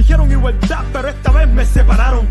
Dijeron igualdad, pero esta vez me separaron.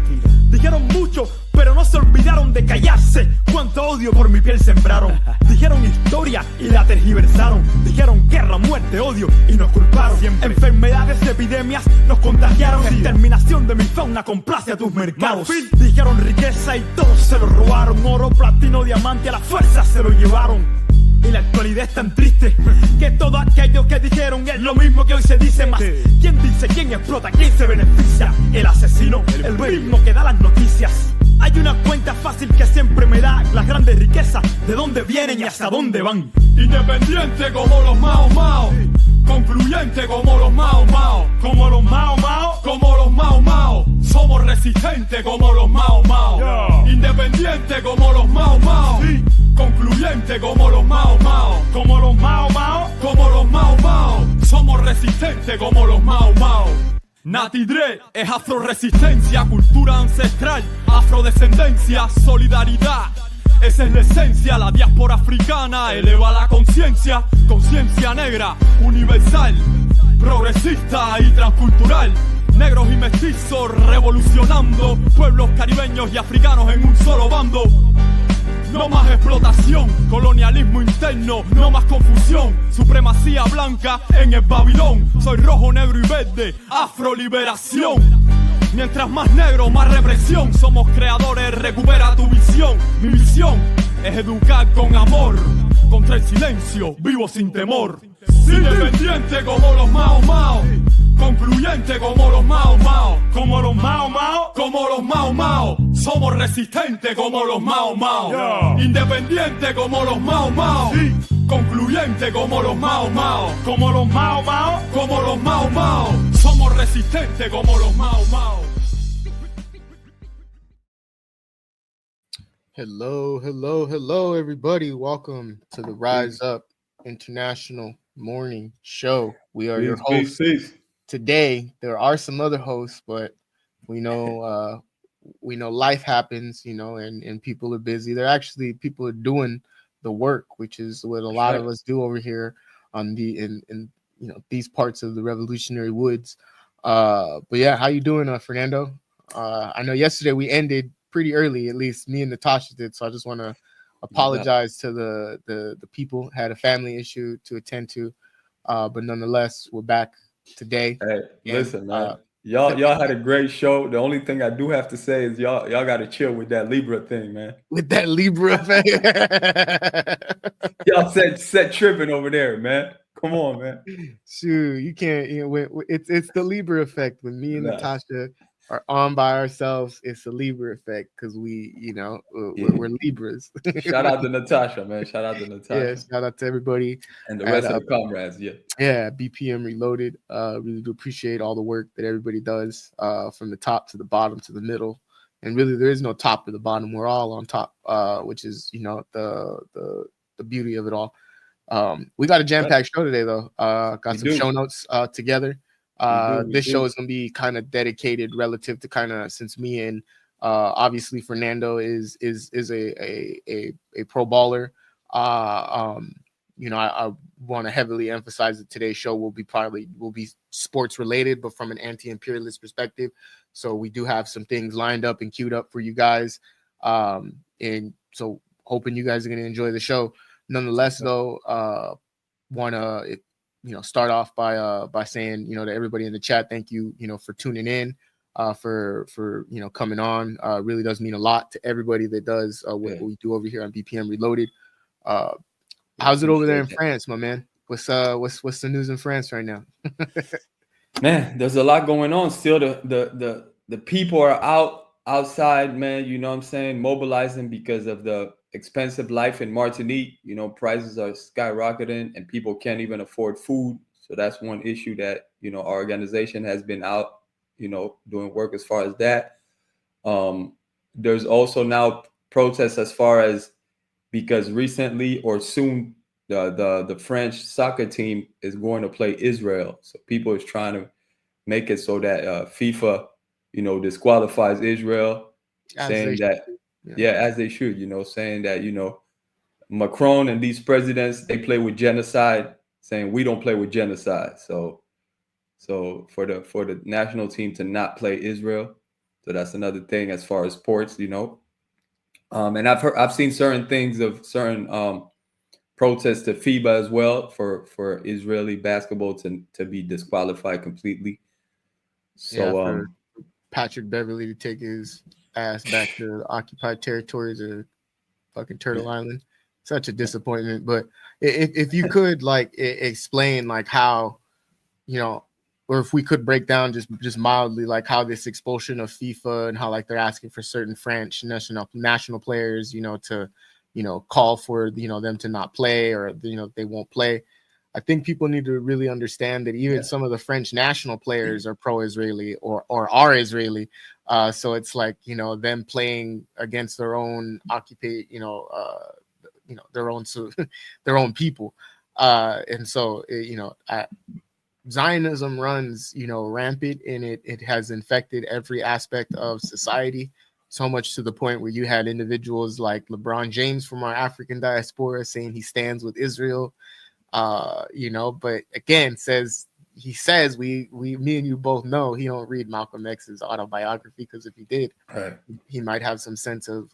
Dijeron mucho, pero no se olvidaron de callarse. Cuánto odio por mi piel sembraron. Dijeron historia y la tergiversaron. Dijeron guerra, muerte, odio y nos culparon. Siempre. Enfermedades, epidemias nos contagiaron. Exterminación de mi fauna complace a tus mercados. Dijeron riqueza y todos se lo robaron. Oro, platino, diamante, a la fuerza se lo llevaron. Y la actualidad es tan triste que todo aquello que dijeron es lo mismo que hoy se dice más. ¿Quién dice, quién explota, quién se beneficia? El asesino, el mismo que da las noticias. Hay una cuenta fácil que siempre me da las grandes riquezas, de dónde vienen y hacia dónde van. Independiente como los Mao Mao, concluyente como los Mao Mao, como los Mao Mao, como los Mao Mao. Somos resistentes como los Mao Mao, independiente como los Mao Mao, concluyente como los Mao Mao, como los Mao Mao, como los Mao Mao. Somos resistentes como los Mao Mao. Nati Dre es afroresistencia, cultura ancestral, afrodescendencia, solidaridad. Esa es la esencia, la diáspora africana eleva la conciencia, conciencia negra, universal, progresista y transcultural. Negros y mestizos revolucionando, pueblos caribeños y africanos en un solo bando. No más explotación, colonialismo interno, no más confusión, supremacía blanca en el Babilón. Soy rojo, negro y verde, afroliberación. Mientras más negro, más represión. Somos creadores, recupera tu visión. Mi misión es educar con amor, contra el silencio, vivo sin temor. Independiente como los Mao Mao, concluyente como los Mao Mao, como los Mao Mao, como los Mao Mao. Somos resistentes como los Mao Mao, independiente como los Mao Mao, concluyente como los Mao Mao, como los Mao Mao, como los Mao Mao. Somos resistentes como los Mao Mao. Hello, everybody. Welcome to the Rise Up International Morning Show. We are your hosts. Today, there are some other hosts, but we know life happens, and people are busy. People are doing the work, which is what a lot of us do over here on in these parts of the revolutionary woods. But yeah, how you doing, Fernando? I know yesterday we ended pretty early, at least me and Natasha did, so I just want to apologize to the people. Had a family issue to attend to, but nonetheless, we're back today. Hey, listen, man. Y'all had a great show. The only thing I do have to say is y'all got to chill with that Libra thing, man. With that Libra thing. Y'all set tripping over there, man. Come on, man. Shoot, you can't. It's the Libra effect. When me and Natasha are on by ourselves, it's a Libra effect because we're Libras. Shout out to Natasha, man. Shout out to Natasha. Yeah, shout out to everybody and the rest of the comrades. Yeah, BPM Reloaded. Really do appreciate all the work that everybody does, from the top to the bottom to the middle. And really, there is no top or the bottom. We're all on top, which is the beauty of it all. We got a jam-packed show today, though. Got some show notes together. This show is going to be kind of dedicated relative to kind of, since me and obviously Fernando is a pro baller. I want to heavily emphasize that today's show will be sports related, but from an anti-imperialist perspective. So we do have some things lined up and queued up for you guys. And so hoping you guys are going to enjoy the show. Nonetheless, though, want to start off by saying, to everybody in the chat, thank you, for tuning in, for coming on. Really does mean a lot to everybody that does what we do over here on BPM Reloaded. How's it over there in France, my man? What's the news in France right now? Man, there's a lot going on still. The people are outside, man, you know what I'm saying, mobilizing because of the expensive life in Martinique. Prices are skyrocketing and people can't even afford food. So that's one issue that, our organization has been out, doing work as far as that. There's also now protests as far as, because recently or soon the French soccer team is going to play Israel. So people is trying to make it so that FIFA, disqualifies Israel, saying that, as they should, saying that, Macron and these presidents, they play with genocide, saying we don't play with genocide. So So for the national team to not play Israel, so that's another thing as far as sports, you know. And I've seen certain things of certain protests to FIBA as well for Israeli basketball to be disqualified completely. So for Patrick Beverly to take his ass back to occupied territories or fucking Turtle Island, such a disappointment. But if you could like explain like how, you know, or if we could break down just mildly like how this expulsion of FIFA and how like they're asking for certain French national players, you know, to, you know, call for, you know, them to not play, or, you know, they won't play. I think people need to really understand that even some of the French national players are pro-Israeli or are Israeli. So it's like, you know, them playing against their own their own people. And so, you know, Zionism runs, you know, rampant, and it has infected every aspect of society, so much to the point where you had individuals like LeBron James from our African diaspora saying he stands with Israel, you know, but again, me and you both know he don't read Malcolm X's autobiography, because if he did, he might have some sense of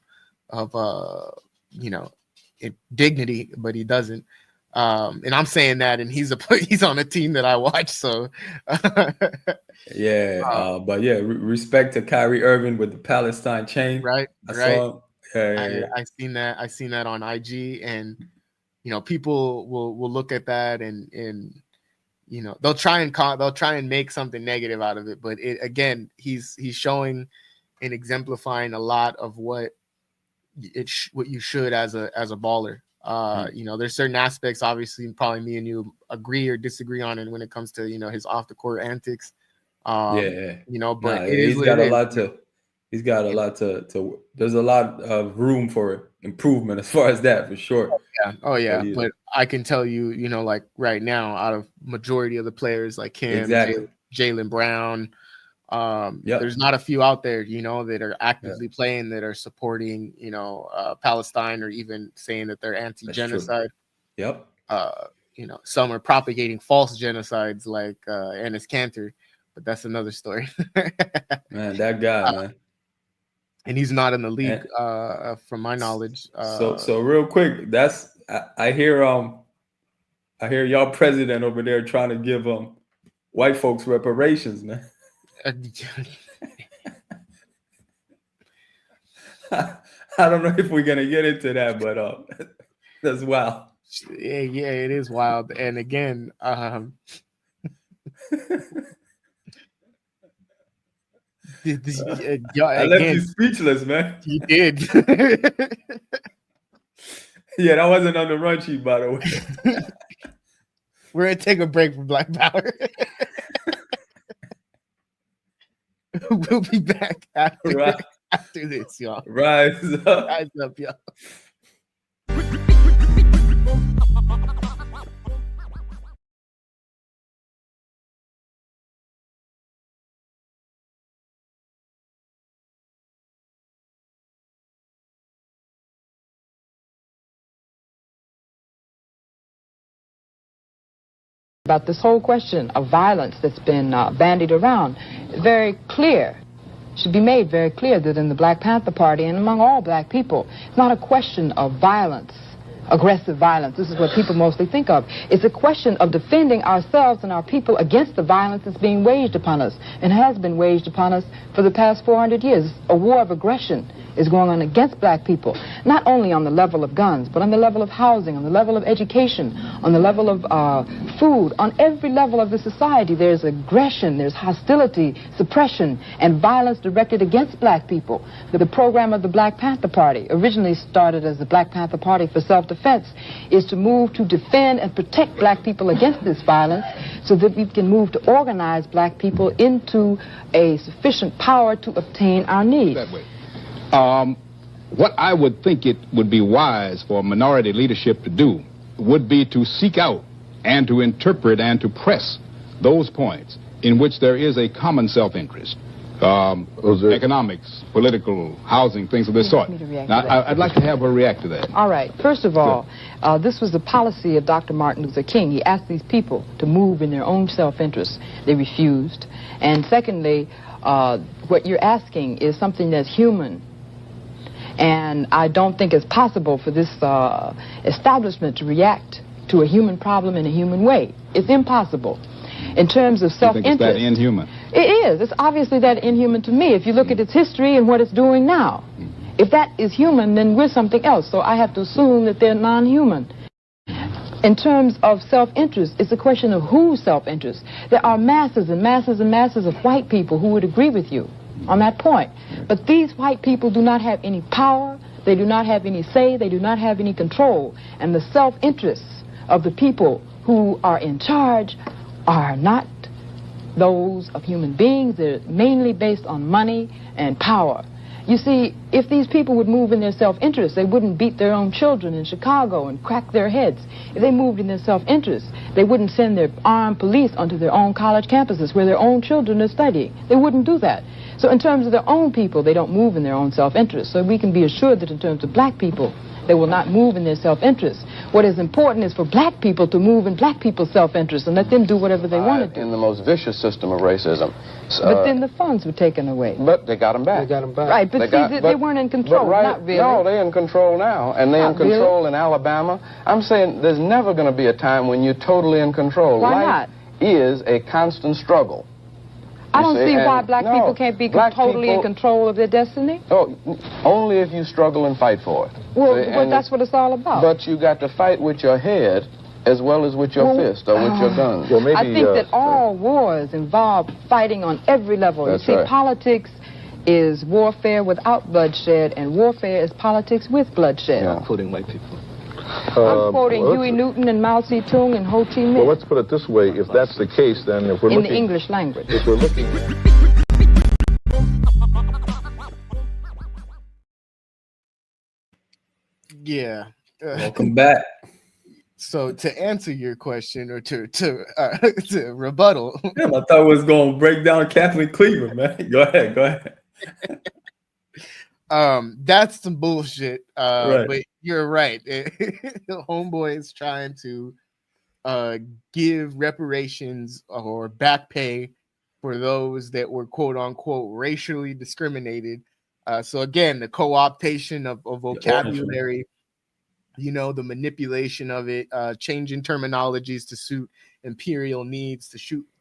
you know, dignity, but he doesn't. And I'm saying that, and he's on a team that I watch, so but yeah, respect to Kyrie Irving with the Palestine chain. Right. I seen that on IG, and you know, people will look at that and you know, they'll try and make something negative out of it, but again, he's showing and exemplifying a lot of what you should as a baller. You know, there's certain aspects, obviously, probably me and you agree or disagree on it when it comes to, you know, his off the court antics. You know, but he's got a lot to there's a lot of room for improvement as far as that, for sure. But I can tell you, you know, like right now, out of majority of the players like him, Jaylen Brown, there's not a few out there, you know, that are actively playing, that are supporting, you know, Palestine, or even saying that they're anti-genocide. You know, some are propagating false genocides like Enes Kanter, but that's another story. Man, that guy, man. And he's not in the league, from my knowledge. So real quick, I hear y'all president over there trying to give white folks reparations, man. I don't know if we're gonna get into that, but that's wild. Yeah, it is wild. And again, I left you speechless, man. You did. Yeah, that wasn't on the run sheet, by the way. We're gonna take a break from Black Power. We'll be back after this, y'all. Rise up. Rise up, y'all. About this whole question of violence that's been bandied around, very clear, should be made very clear that in the Black Panther Party and among all black people, it's not a question of violence, aggressive violence. This is what people mostly think of. It's a question of defending ourselves and our people against the violence that's being waged upon us and has been waged upon us for the past 400 years. A war of aggression is going on against black people, not only on the level of guns, but on the level of housing, on the level of education, on the level of food, on every level of the society. There's aggression, there's hostility, suppression, and violence directed against black people. The program of the Black Panther Party, originally started as the Black Panther Party for self-defense, is to move to defend and protect black people against this violence, so that we can move to organize black people into a sufficient power to obtain our needs. That way. What I would think it would be wise for minority leadership to do would be to seek out and to interpret and to press those points in which there is a common self-interest. economics, political, housing, things of this sort. Now, I'd like to have her react to that. All right. First of all, this was the policy of Dr. Martin Luther King. He asked these people to move in their own self-interest. They refused. And secondly, what you're asking is something that's human. And I don't think it's possible for this establishment to react to a human problem in a human way. It's impossible. In terms of self-interest. You think it's that inhuman? It is. It's obviously that inhuman to me. If you look at its history and what it's doing now. If that is human, then we're something else. So I have to assume that they're non-human. In terms of self-interest, it's a question of whose self-interest. There are masses and masses and masses of white people who would agree with you on that point. But these white people do not have any power, they do not have any say, they do not have any control. And the self-interests of the people who are in charge are not those of human beings. They're mainly based on money and power. You see, if these people would move in their self-interest, they wouldn't beat their own children in Chicago and crack their heads. If they moved in their self-interest, they wouldn't send their armed police onto their own college campuses where their own children are studying. They wouldn't do that. So in terms of their own people, they don't move in their own self-interest. So we can be assured that in terms of black people, they will not move in their self-interest. What is important is for black people to move in black people's self-interest and let them do whatever they want to do. In the most vicious system of racism. But then the funds were taken away. But they got them back. Right, but they weren't in control, not really. No, they're in control now, and they're in control in Alabama. I'm saying there's never going to be a time when you're totally in control. Why not? Life is a constant struggle. I don't see why black people can't be totally in control of their destiny. Oh, only if you struggle and fight for it. Well, but that's what it's all about. But you got to fight with your head as well as with your fist or with your guns. Well, maybe, I think that all wars involve fighting on every level. That's you see, right. Politics is warfare without bloodshed, and warfare is politics with bloodshed. Yeah. Including white people. I'm quoting Huey Newton and Mao Zedong and Ho Chi Minh. Well, let's put it this way. If that's the case, then if we're in looking... the English language. If we're looking... Yeah. Welcome back. So to answer your question, or to rebuttal... Damn, I thought it was going to break down Kathleen Cleaver, man. Go ahead. That's some bullshit. Right. But you're right. Homeboy is trying to give reparations or back pay for those that were quote unquote racially discriminated. So again, the co-optation of vocabulary, the manipulation of it, changing terminologies to suit imperial needs, to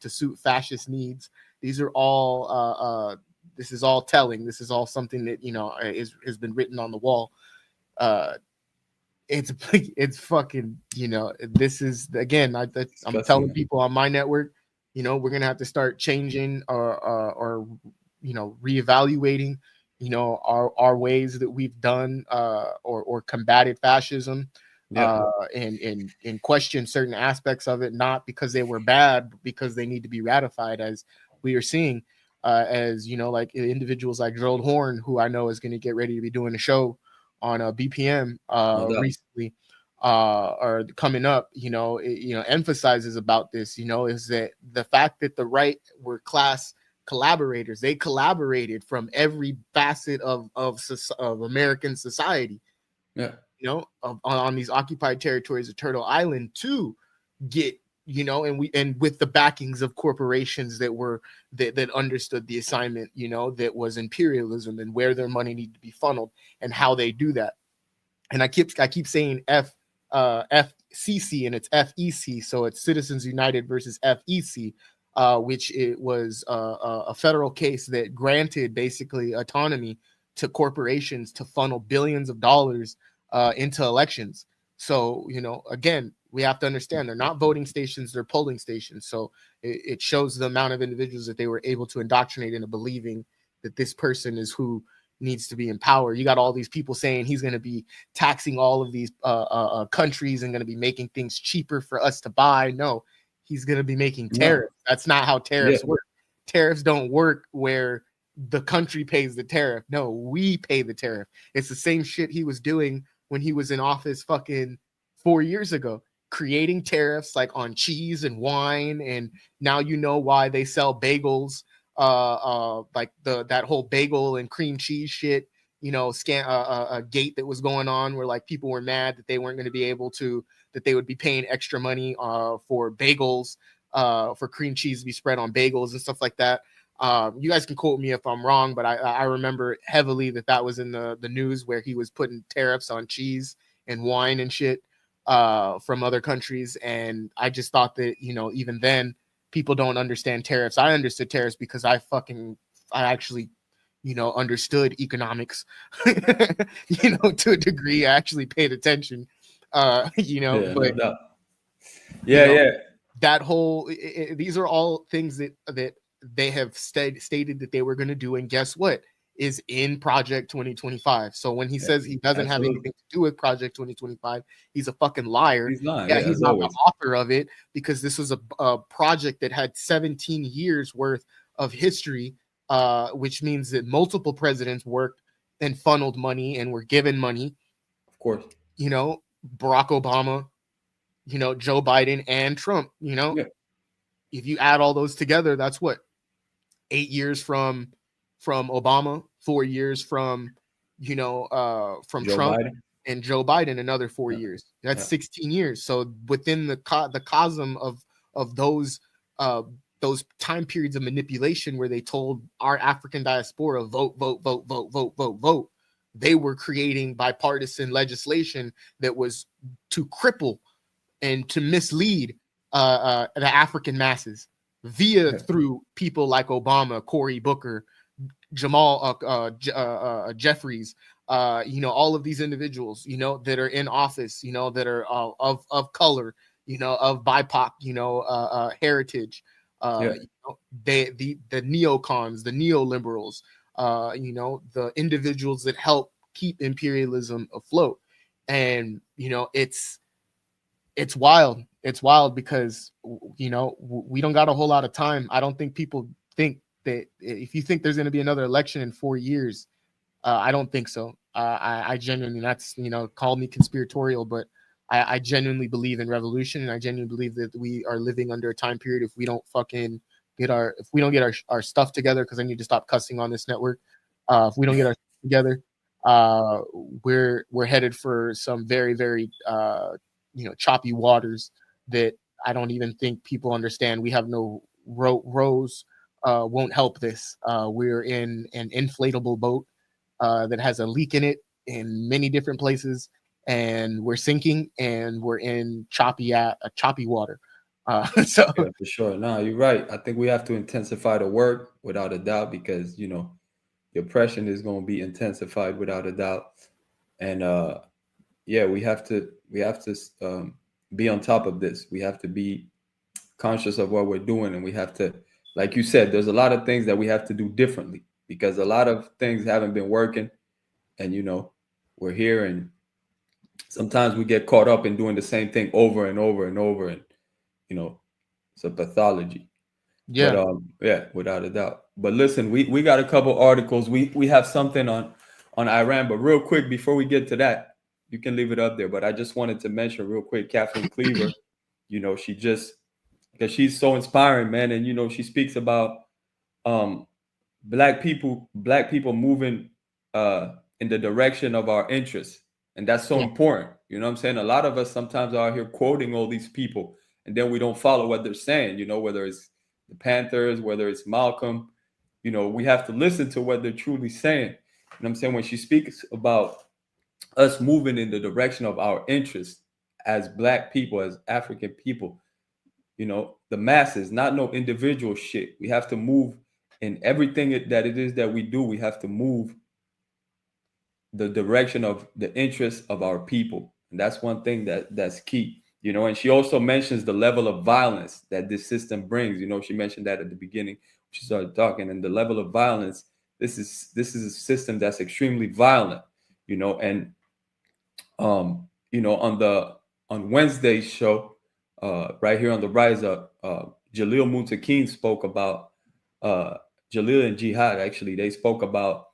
suit fascist needs. These are all this is all telling. This is all something that has been written on the wall. It's fucking, this is, again, I'm telling people on my network, we're gonna have to start changing or reevaluating our ways that we've done or combated fascism. And question certain aspects of it, not because they were bad, but because they need to be ratified, as we are seeing. As like individuals like Gerald Horn, who I know is going to get ready to be doing a show on BPM recently, or coming up, emphasizes about this, is that the fact that the right were class collaborators. They collaborated from every facet of American society, on these occupied territories of Turtle Island to get, and with the backings of corporations that understood the assignment, that was imperialism and where their money needed to be funneled and how they do that. And I keep saying FCC, and it's FEC, so it's Citizens United versus FEC, which it was a federal case that granted basically autonomy to corporations to funnel billions of dollars into elections. So, again, we have to understand they're not voting stations, they're polling stations. So it shows the amount of individuals that they were able to indoctrinate into believing that this person is who needs to be in power. You got all these people saying he's going to be taxing all of these countries and going to be making things cheaper for us to buy. No, he's going to be making tariffs. That's not how tariffs work. Tariffs don't work where the country pays the tariff. No, we pay the tariff. It's the same shit he was doing when he was in office fucking 4 years ago, creating tariffs like on cheese and wine. And now why they sell bagels like that whole bagel and cream cheese shit, you know, a gate that was going on where like people were mad that they weren't going to be able to, that they would be paying extra money for bagels, for cream cheese to be spread on bagels and stuff like that. You guys can quote me if I'm wrong, but I remember heavily that was in the news where he was putting tariffs on cheese and wine and shit from other countries. And I just thought that, you know, even then people don't understand tariffs. I understood tariffs because I actually, you know, understood economics, you know, to a degree. I actually paid attention, you know, Yeah, but no doubt. Yeah, you know, yeah. that whole, these are all things that they have stated that they were going to do. And guess what is in Project 2025? So when he says he doesn't have anything to do with Project 2025, he's a fucking liar. He's lying. Yeah, Yeah, he's not the author of it, because this was a project that had 17 years worth of history, which means that multiple presidents worked and funneled money and were given money. Of course. You know, Barack Obama, you know, Joe Biden and Trump, you know, if you add all those together, that's what, 8 years from Obama, 4 years from, you know, from Joe Trump Biden. And Joe Biden, another 4 years. That's 16 years. So within the cosm of those time periods of manipulation where they told our African diaspora vote, they were creating bipartisan legislation that was to cripple and to mislead the African masses through people like Obama, Cory Booker, Jamal Jeffries, you know, all of these individuals, you know, that are in office, you know, that are of color, you know, of BIPOC, you know, heritage, you know, the neocons, the neoliberals, you know, the individuals that help keep imperialism afloat. And, you know, it's wild. It's wild because, you know, we don't got a whole lot of time. I don't think people think that if you think there's going to be another election in 4 years, I don't think so. I genuinely, that's, you know, call me conspiratorial, but I genuinely believe in revolution, and I genuinely believe that we are living under a time period if we don't fucking get our stuff together, because I need to stop cussing on this network. If we don't get our stuff together, we're headed for some very, very you know, choppy waters that I don't even think people understand. We have no rows, won't help this. We're in an inflatable boat that has a leak in it in many different places, and we're sinking, and we're in choppy water. So yeah, for sure. No, you're right. I think we have to intensify the work without a doubt, because, you know, the oppression is going to be intensified without a doubt. And yeah, we have to be on top of this. We have to be conscious of what we're doing, and we have to, like you said, there's a lot of things that we have to do differently, because a lot of things haven't been working. And, you know, we're here, and sometimes we get caught up in doing the same thing over and over and over, and, you know, it's a pathology. Yeah. But yeah, without a doubt. But listen, we got a couple articles. We have something on Iran, but real quick before we get to that, you can leave it up there. But I just wanted to mention real quick, Kathleen Cleaver, you know, she just, because she's so inspiring, man. And, you know, she speaks about black people moving in the direction of our interests. And that's so important. You know what I'm saying? A lot of us sometimes are here quoting all these people, and then we don't follow what they're saying, you know, whether it's the Panthers, whether it's Malcolm, you know, we have to listen to what they're truly saying. You know what I'm saying? When she speaks about us moving in the direction of our interests as black people, as African people, you know, the masses, not no individual shit. We have to move in everything that it is that we do. We have to move the direction of the interests of our people. And that's one thing that's key, you know. And she also mentions the level of violence that this system brings. You know, she mentioned that at the beginning, she started talking, and the level of violence, this is a system that's extremely violent, you know. And you know, on Wednesday's show, right here on the Rise Up, Jalil Muntaqeen spoke about Jalil and Jihad, actually, they spoke about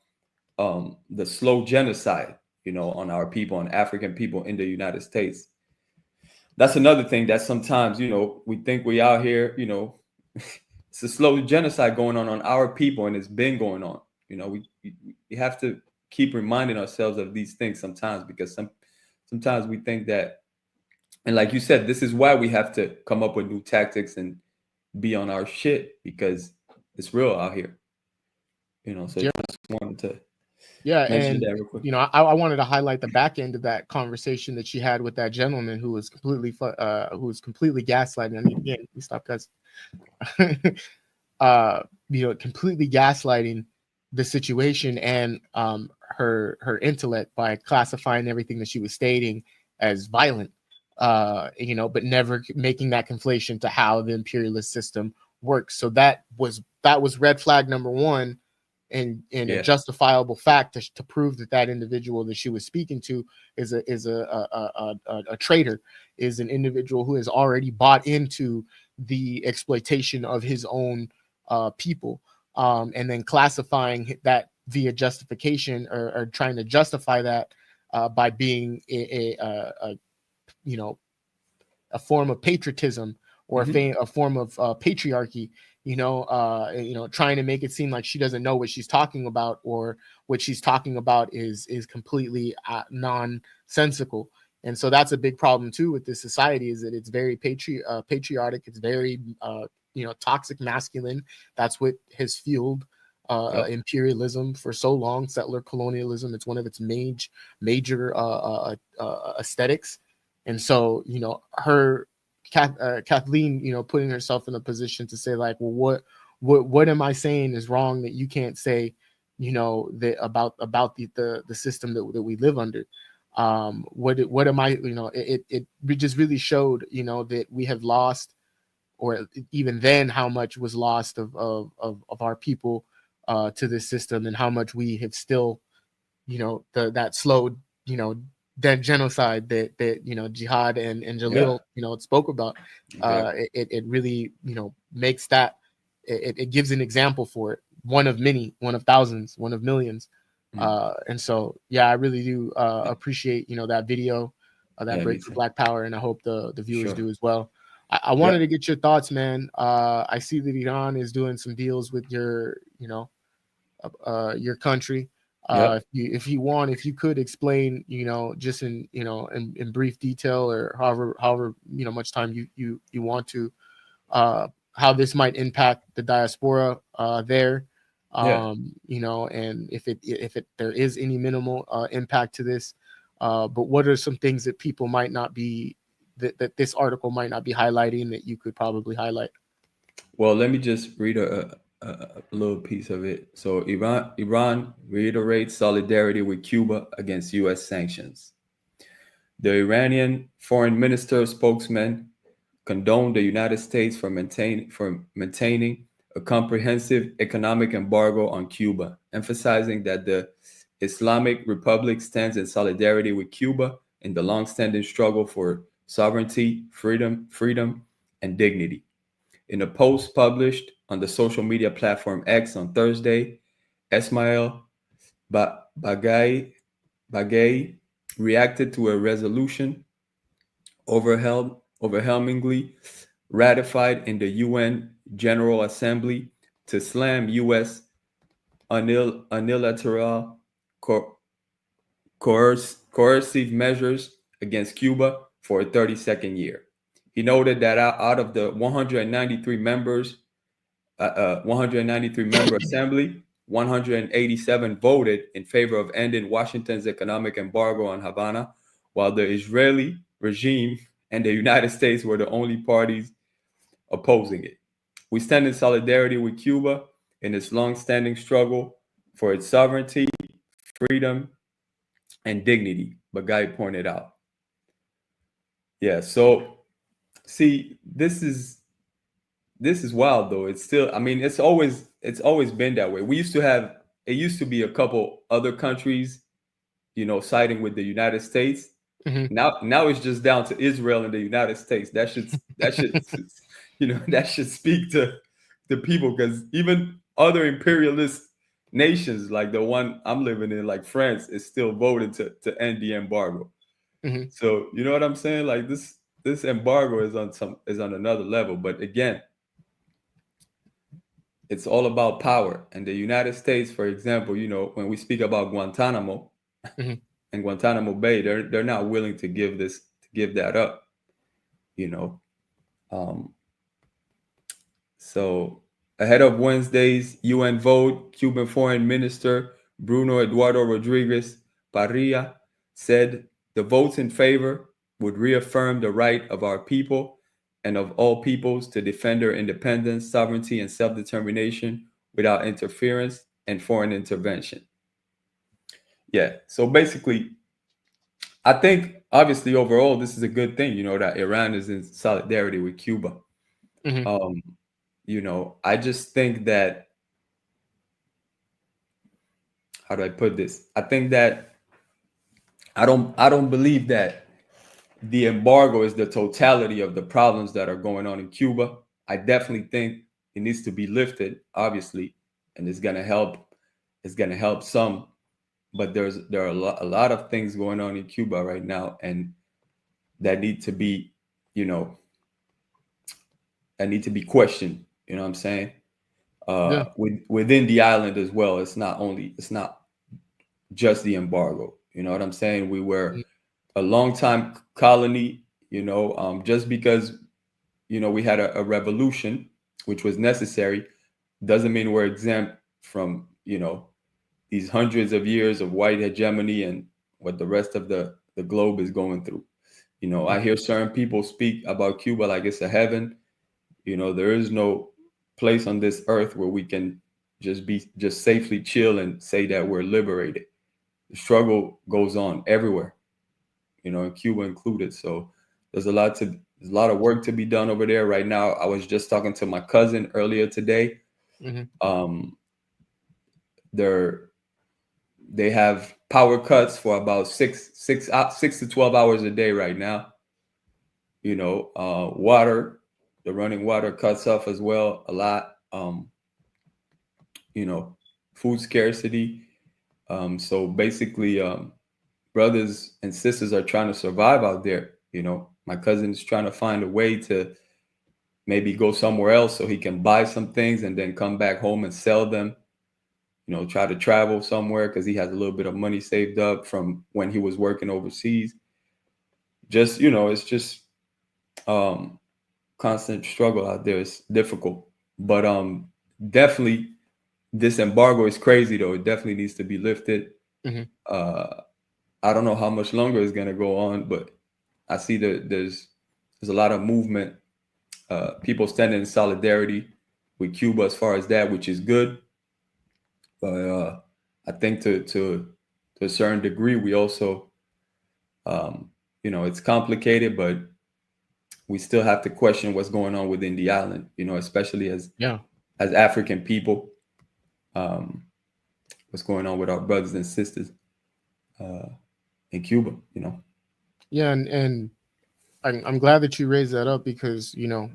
the slow genocide, you know, on our people, on African people in the United States. That's another thing that sometimes, you know, we think we out here, you know, it's a slow genocide going on our people, and it's been going on. You know, we have to keep reminding ourselves of these things sometimes, because sometimes we think that, and like you said, this is why we have to come up with new tactics and be on our shit, because it's real out here. You know, so just wanted to mention that real quick. You know, I wanted to highlight the back end of that conversation that she had with that gentleman who was completely gaslighting. I mean, again, we stop cussing. You know, completely gaslighting the situation and her intellect by classifying everything that she was stating as violent. You know, but never making that conflation to how the imperialist system works. So that was red flag number one. And a justifiable fact to prove that individual that she was speaking to is a traitor, is an individual who has already bought into the exploitation of his own people, and then classifying that via justification or trying to justify that by being a you know, a form of patriotism or a form of patriarchy, you know, trying to make it seem like she doesn't know what she's talking about, or what she's talking about is completely nonsensical. And so that's a big problem too with this society, is that it's very patriotic. It's very, you know, toxic masculine. That's what has fueled imperialism for so long, settler colonialism. It's one of its major aesthetics. And so, you know, Kathleen, you know, putting herself in a position to say like, well, what am I saying is wrong that you can't say, you know, that about the system that we live under? What am I, you know, it just really showed, you know, that we have lost, or even then how much was lost of our people to this system, and how much we have still, you know, that slow, you know, that genocide that you know, Jihad and Jalil, you know, spoke about. It really, you know, makes that it gives an example for it, one of many, one of thousands, one of millions. And so I really do appreciate, you know, that video, that break for Black Power, and I hope the viewers do as well. I wanted to get your thoughts, man. I see that Iran is doing some deals with your, you know, your country. If you could explain, you know, just in, you know, in brief detail, or however you know much time you want to, how this might impact the diaspora there, you know, and if there is any minimal impact to this, but what are some things that people might not be, that this article might not be highlighting that you could probably highlight? Well, let me just read a little piece of it. So Iran reiterates solidarity with Cuba against U.S. sanctions. The Iranian foreign minister spokesman condoned the United States for maintaining a comprehensive economic embargo on Cuba, emphasizing that the Islamic Republic stands in solidarity with Cuba in the long-standing struggle for sovereignty, freedom, and dignity. In a post published on the social media platform X on Thursday, Esmail Bagay reacted to a resolution overwhelmingly ratified in the UN General Assembly to slam U.S. unilateral coercive measures against Cuba for a 32nd year. He noted that out of the 193 member assembly, 187 voted in favor of ending Washington's economic embargo on Havana, while the Israeli regime and the United States were the only parties opposing it. We stand in solidarity with Cuba in its long-standing struggle for its sovereignty, freedom, and dignity, Bagay pointed out. Yeah, so see, this is wild though. It's still, I mean, it's always been that way. It used to be a couple other countries, you know, siding with the United States. Now it's just down to Israel and the United States. That should you know, that should speak to the people, because even other imperialist nations like the one I'm living in, like France, is still voting to end the embargo. So you know what I'm saying? Like this embargo is on another level. But again, it's all about power. And the United States, for example, you know, when we speak about Guantanamo Mhm. and Guantanamo Bay, they're not willing to give that up, you know. So ahead of Wednesday's UN vote, Cuban Foreign Minister Bruno Eduardo Rodriguez Parrilla said the votes in favor would reaffirm the right of our people and of all peoples to defend their independence, sovereignty, and self-determination without interference and foreign intervention. Yeah, so basically, I think obviously overall this is a good thing, you know, that Iran is in solidarity with Cuba. Mhm. You know, I just think that, how do I put this? I think that I don't believe that the embargo is the totality of the problems that are going on in Cuba. I definitely think it needs to be lifted, obviously, and it's gonna help. It's gonna help some, but there are a lot of things going on in Cuba right now, and that need to be, you know, that need to be questioned. You know what I'm saying? Yeah. Within the island as well. It's not just the embargo. You know what I'm saying? We were Mhm. a long time colony, you know, just because, you know, we had a revolution, which was necessary, doesn't mean we're exempt from, you know, these hundreds of years of white hegemony and what the rest of the globe is going through. You know, I Mhm. hear certain people speak about Cuba like it's a heaven. You know, there is no place on this earth where we can just safely chill and say that we're liberated. The struggle goes on everywhere, you know, and Cuba included. So there's a lot of work to be done over there right now. I was just talking to my cousin earlier today. Mhm. Um, they have power cuts for about 6 to 12 hours a day right now. You know, the running water cuts off as well a lot. You know, food scarcity. So basically, brothers and sisters are trying to survive out there. You know, my cousin is trying to find a way to maybe go somewhere else so he can buy some things and then come back home and sell them. You know, try to travel somewhere because he has a little bit of money saved up from when he was working overseas. Just, you know, it's just um, constant struggle out there. It's difficult, but definitely this embargo is crazy though. It definitely needs to be lifted. Mhm. I don't know how much longer it's gonna go on, but I see that there's a lot of movement, people standing in solidarity with Cuba as far as that, which is good. But I think to a certain degree, we also, you know, it's complicated, but we still have to question what's going on within the island. You know, especially Yeah. as African people, um, what's going on with our brothers and sisters in Cuba. You know. Yeah. And I'm glad that you raised that up because, you know,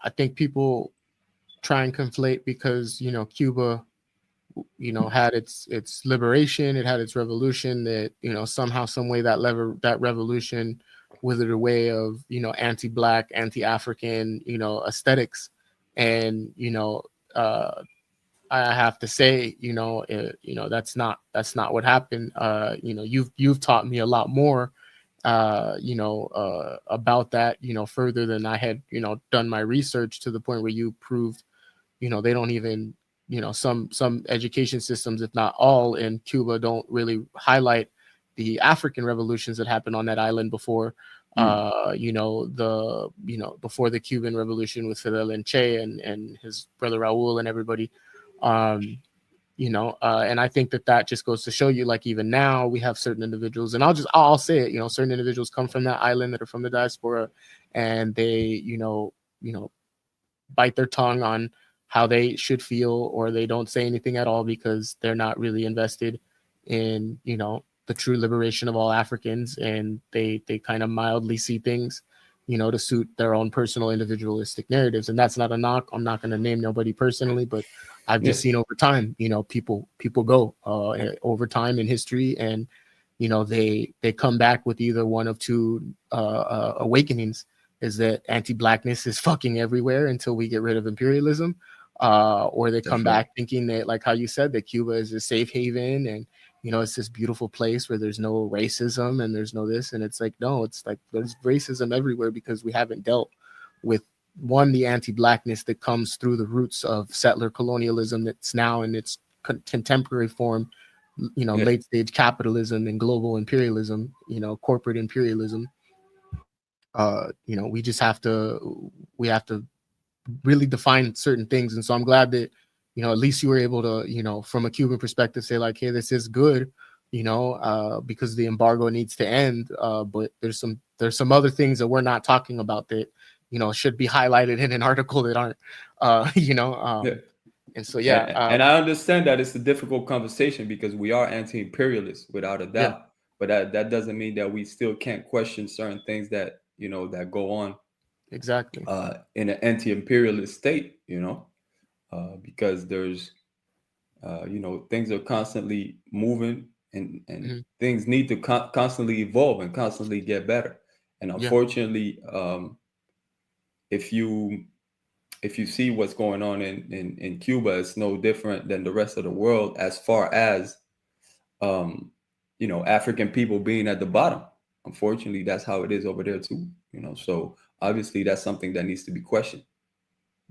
I think people try and conflate because, you know, Cuba, you know, had its liberation, it had its revolution, that, you know, somehow, some way that revolution withered away of, you know, anti-black, anti-African, you know, aesthetics. And, you know, I have to say, you know, that's not what happened. You know, you've taught me a lot more, about that, you know, further than I had, you know, done my research, to the point where you proved, you know, they don't even, you know, some education systems, if not all, in Cuba don't really highlight the African revolutions that happened on that island before, Mm. before the Cuban Revolution with Fidel and Che and his brother Raul and everybody. Um, and I think that just goes to show you, like, even now we have certain individuals, and I'll say it, you know, certain individuals come from that island that are from the diaspora, and they, bite their tongue on how they should feel, or they don't say anything at all because they're not really invested in, you know, the true liberation of all Africans, and they kind of mildly see things, you know, to suit their own personal individualistic narratives. And that's not a knock. I'm not going to name nobody personally, but I've Yeah. just seen over time, you know, people go over time in history, and, you know, they come back with either one of two awakenings: is that anti-blackness is fucking everywhere until we get rid of imperialism, or they come back thinking that, like how you said, that Cuba is a safe haven and, you know, it's this beautiful place where there's no racism and there's no this. And it's like, no, it's like there's racism everywhere because we haven't dealt with, one, the anti-blackness that comes through the roots of settler colonialism that's now in its contemporary form, you know, late stage capitalism and global imperialism, you know, corporate imperialism. You know, we have to really define certain things. And so I'm glad that, you know, at least you were able to, you know, from a Cuban perspective, say like, hey, this is good, you know, because the embargo needs to end. But there's some other things that we're not talking about that, you know, should be highlighted in an article that aren't, you know. And so, and I understand that it's a difficult conversation because we are anti-imperialists without a doubt. But that doesn't mean that we still can't question certain things that, you know, that go on exactly in an anti-imperialist state, you know, because there's, you know, things are constantly moving and things need to constantly evolve and constantly get better. And unfortunately, if you see what's going on in Cuba, it's no different than the rest of the world as far as, you know, African people being at the bottom. Unfortunately, that's how it is over there too, you know. So obviously that's something that needs to be questioned.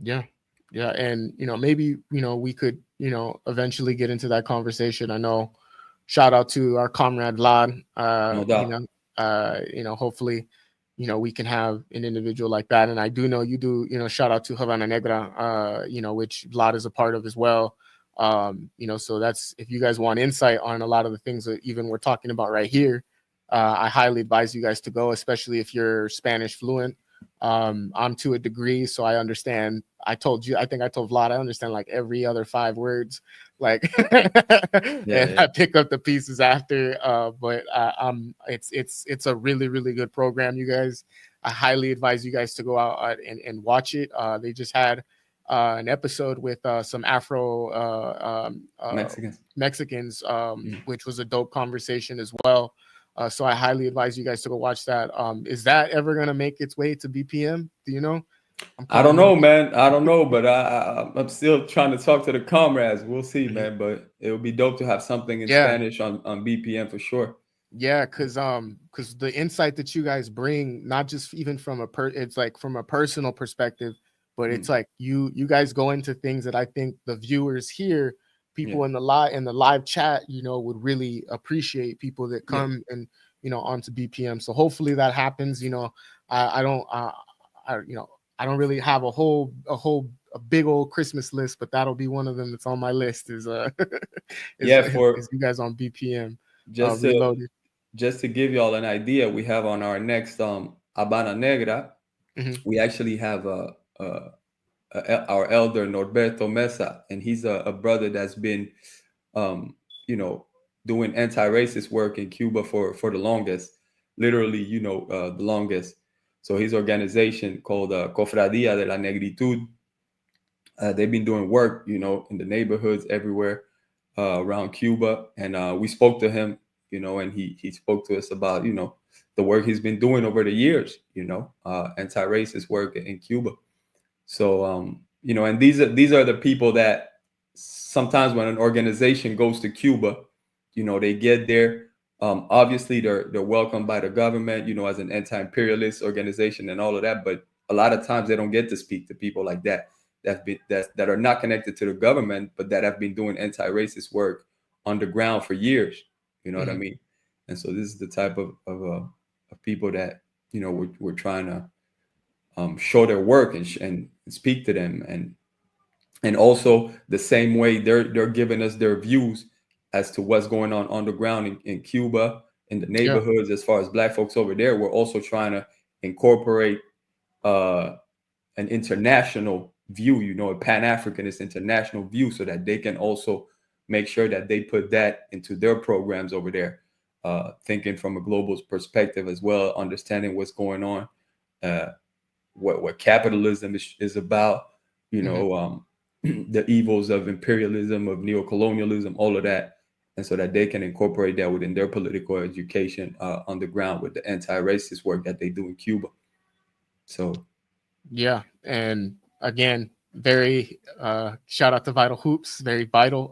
Yeah. And, you know, maybe, you know, we could, you know, eventually get into that conversation. I know, shout out to our comrade Vlad, No doubt. You know, hopefully, you know, we can have an individual like that. And I do know you do, you know, shout out to Havana Negra, you know, which Vlad is a part of as well. You know, so that's, if you guys want insight on a lot of the things that even we're talking about right here, I highly advise you guys to go, especially if you're Spanish fluent. I'm to a degree, so I understand. I think I told Vlad I understand like every other 5 words, like I pick up the pieces after. But it's a really, really good program, you guys. I highly advise you guys to go out and watch it. They just had an episode with some Afro Mexicans, which was a dope conversation as well. So I highly advise you guys to go watch that. Is that ever going to make its way to BPM? Do you know? I don't know, man. I don't know, but I'm still trying to talk to the comrades. We'll see, man. But it would be dope to have something in Spanish on BPM for sure. Yeah, because the insight that you guys bring, not just even from it's like from a personal perspective, but it's like you guys go into things that I think the viewers here, people in the live chat, you know, would really appreciate, people that come and, you know, onto BPM. So hopefully that happens. You know, I don't really have a big old Christmas list, but that'll be one of them that's on my list. Is you guys on BPM. Just to give y'all an idea, we have on our next Habana Negra, we actually have our elder Norberto Mesa, and he's a brother that's been, you know, doing anti-racist work in Cuba for the longest, literally, you know, the longest. So his organization called Cofradía de la Negritud, they've been doing work, you know, in the neighborhoods everywhere around Cuba, and we spoke to him, you know, and he spoke to us about, you know, the work he's been doing over the years, you know, anti-racist work in Cuba. So, you know, and these are the people that sometimes when an organization goes to Cuba, you know, they get there. Obviously, they're welcomed by the government, you know, as an anti-imperialist organization and all of that. But a lot of times they don't get to speak to people like that that are not connected to the government, but that have been doing anti-racist work on the ground for years. You know what I mean? And so this is the type of people that, you know, we're trying to show their work and speak to them, and also the same way they're giving us their views as to what's going on the ground in Cuba, in the neighborhoods, as far as Black folks over there. We're also trying to incorporate an international view, you know, a Pan-Africanist international view, so that they can also make sure that they put that into their programs over there, thinking from a global perspective as well, understanding what's going on, what capitalism is about, you know, the evils of imperialism, of neocolonialism, all of that. And so that they can incorporate that within their political education on the ground with the anti-racist work that they do in Cuba. So, yeah. And again, very shout out to Vital Hoops, very vital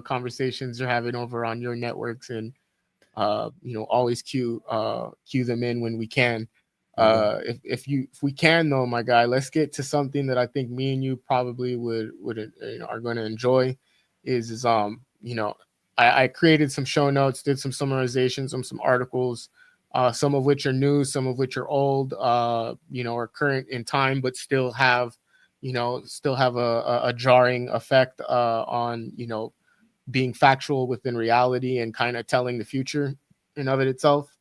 conversations you're having over on your networks, and always cue them in when we can. If we can though, my guy, let's get to something that I think me and you probably would are going to enjoy. I created some show notes, did some summarizations on some articles, some of which are new, some of which are old, are current in time, but still have a jarring effect on being factual within reality and kind of telling the future in of it itself.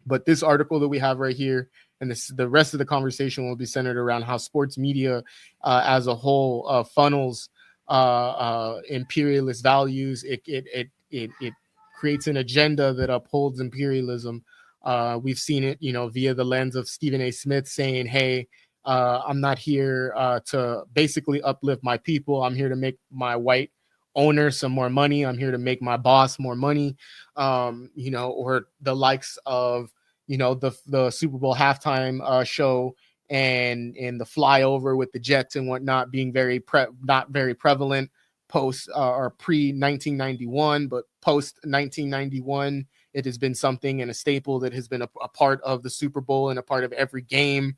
But this article that we have right here, and the rest of the conversation will be centered around how sports media as a whole funnels imperialist values. It creates an agenda that upholds imperialism. We've seen it, via the lens of Stephen A. Smith saying, hey, I'm not here to basically uplift my people. I'm here to make my white owner some more money. I'm here to make my boss more money. Or the likes of, the Super Bowl halftime show and the flyover with the jets and whatnot being not very prevalent post or pre 1991, but post 1991, it has been something and a staple that has been a part of the Super Bowl and a part of every game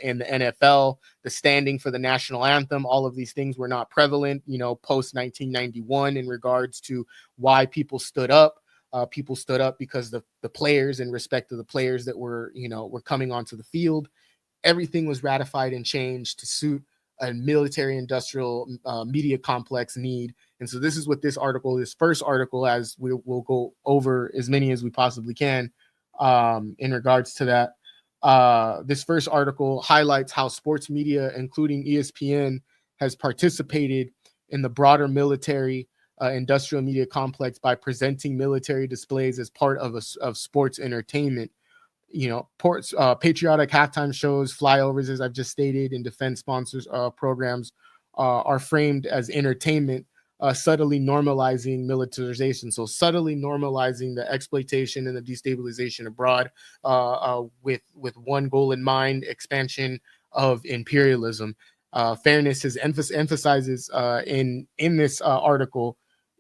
in the NFL. The standing for the national anthem, all of these things were not prevalent, post 1991 in regards to why people stood up. People stood up because the players, in respect to the players that were coming onto the field. Everything was ratified and changed to suit a military industrial media complex need. And so this is what this first article, as we'll go over as many as we possibly can in regards to that. This first article highlights how sports media, including ESPN, has participated in the broader military industrial media complex by presenting military displays as part of sports entertainment. Patriotic halftime shows, flyovers, as I've just stated, and defense sponsors programs are framed as entertainment, subtly normalizing militarization. So subtly normalizing the exploitation and the destabilization abroad with one goal in mind: expansion of imperialism. Fairness emphasizes in this article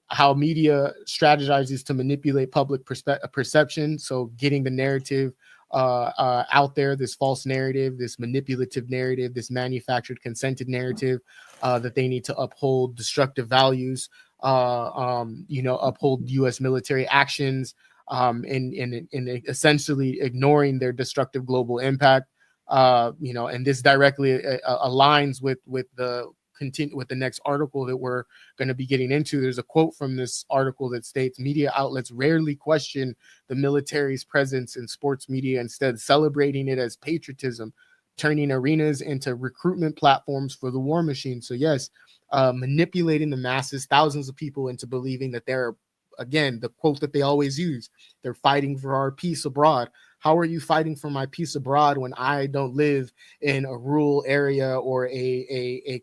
how media strategizes to manipulate public perception. So getting the narrative out there, this false narrative, this manipulative narrative, this manufactured, consented narrative that they need to uphold destructive values, uphold U.S. military actions, and essentially ignoring their destructive global impact. And this directly aligns with the next article that we're going to be getting into. There's a quote from this article that states, media outlets rarely question the military's presence in sports media, instead celebrating it as patriotism, turning arenas into recruitment platforms for the war machine. So yes, manipulating the masses, thousands of people, into believing that they're, again, the quote that they always use, they're fighting for our peace abroad. How are you fighting for my peace abroad when I don't live in a rural area or a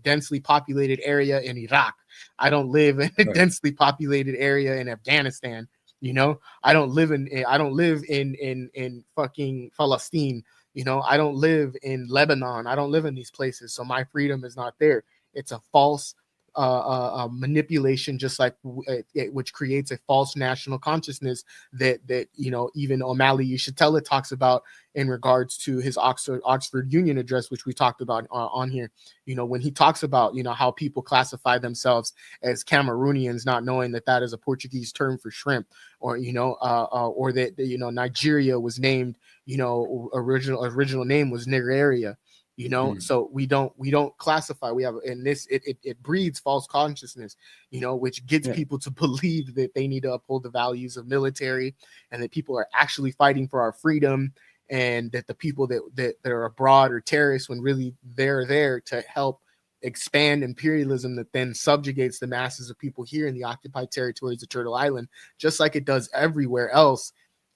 densely populated area in Iraq? I don't live in a densely populated area in Afghanistan. I don't live in fucking Palestine. I don't live in Lebanon. I don't live in these places. So my freedom is not there. It's a false manipulation, just like which creates a false national consciousness that even O'Malley, you should tell it, talks about in regards to his Oxford Union address, which we talked about on here. When he talks about how people classify themselves as Cameroonians, not knowing that is a Portuguese term for shrimp, or or that Nigeria was named, original name was Nigeria. So we don't classify. We have, and this it breeds false consciousness, which gets people to believe that they need to uphold the values of military, and that people are actually fighting for our freedom, and that the people that are abroad are terrorists, when really they're there to help expand imperialism that then subjugates the masses of people here in the occupied territories of Turtle Island, just like it does everywhere else,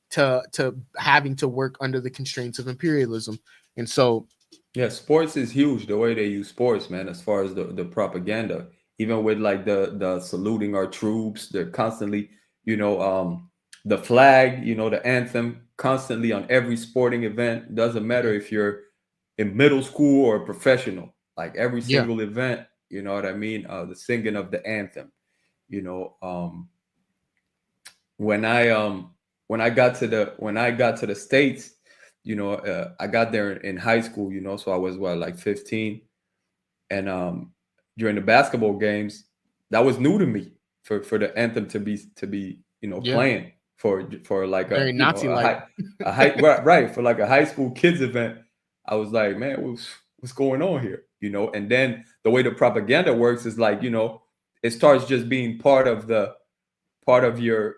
to having to work under the constraints of imperialism. And so yeah, sports is huge, the way they use sports, man, as far as the propaganda, even with like the saluting our troops. They're constantly, the flag, the anthem, constantly on every sporting event. Doesn't matter if you're in middle school or professional, like every single event, you know what I mean? The singing of the anthem, you know. When I got to the States, you know, I got there in high school, you know, so I was like 15, and during the basketball games, that was new to me for the anthem to be you know playing for like very a you know Nazi-like. a high right for like a high school kids event. I was like, man, what's going on here, you know? And then the way the propaganda works is like, you know, it starts just being part of your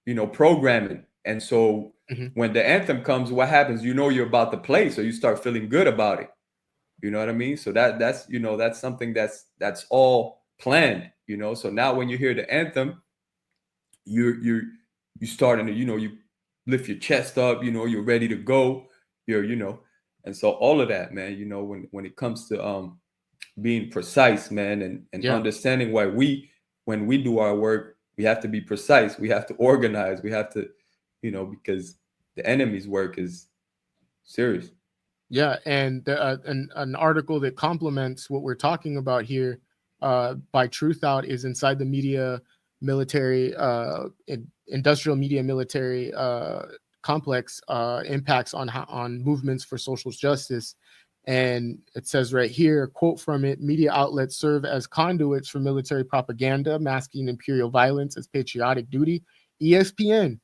you know programming. And so when the anthem comes, what happens? You know, you're about to play, so you start feeling good about it. You know what I mean? So that's you know, that's something that's all planned, you know. So now when you hear the anthem, you starting to, you know, you lift your chest up, you know, you're ready to go. You're, you know, and so all of that, man, you know, when it comes to being precise, man, and understanding why when we do our work, we have to be precise, we have to organize, we have to, you know, because the enemy's work is serious. Yeah, and an article that complements what we're talking about here by Truthout is Inside the Media Military Industrial Media Military Complex Impacts on Movements for Social Justice. And it says right here, a quote from it: media outlets serve as conduits for military propaganda, masking imperial violence as patriotic duty. ESPN,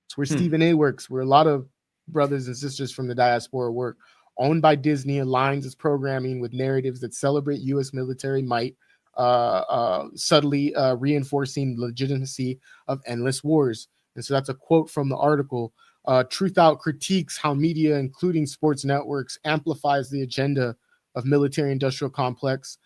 it's where Stephen A works, where a lot of brothers and sisters from the diaspora work. Owned by Disney, aligns its programming with narratives that celebrate U.S. military might, subtly reinforcing legitimacy of endless wars. And so that's a quote from the article. Truthout critiques how media, including sports networks, amplifies the agenda of military-industrial complex.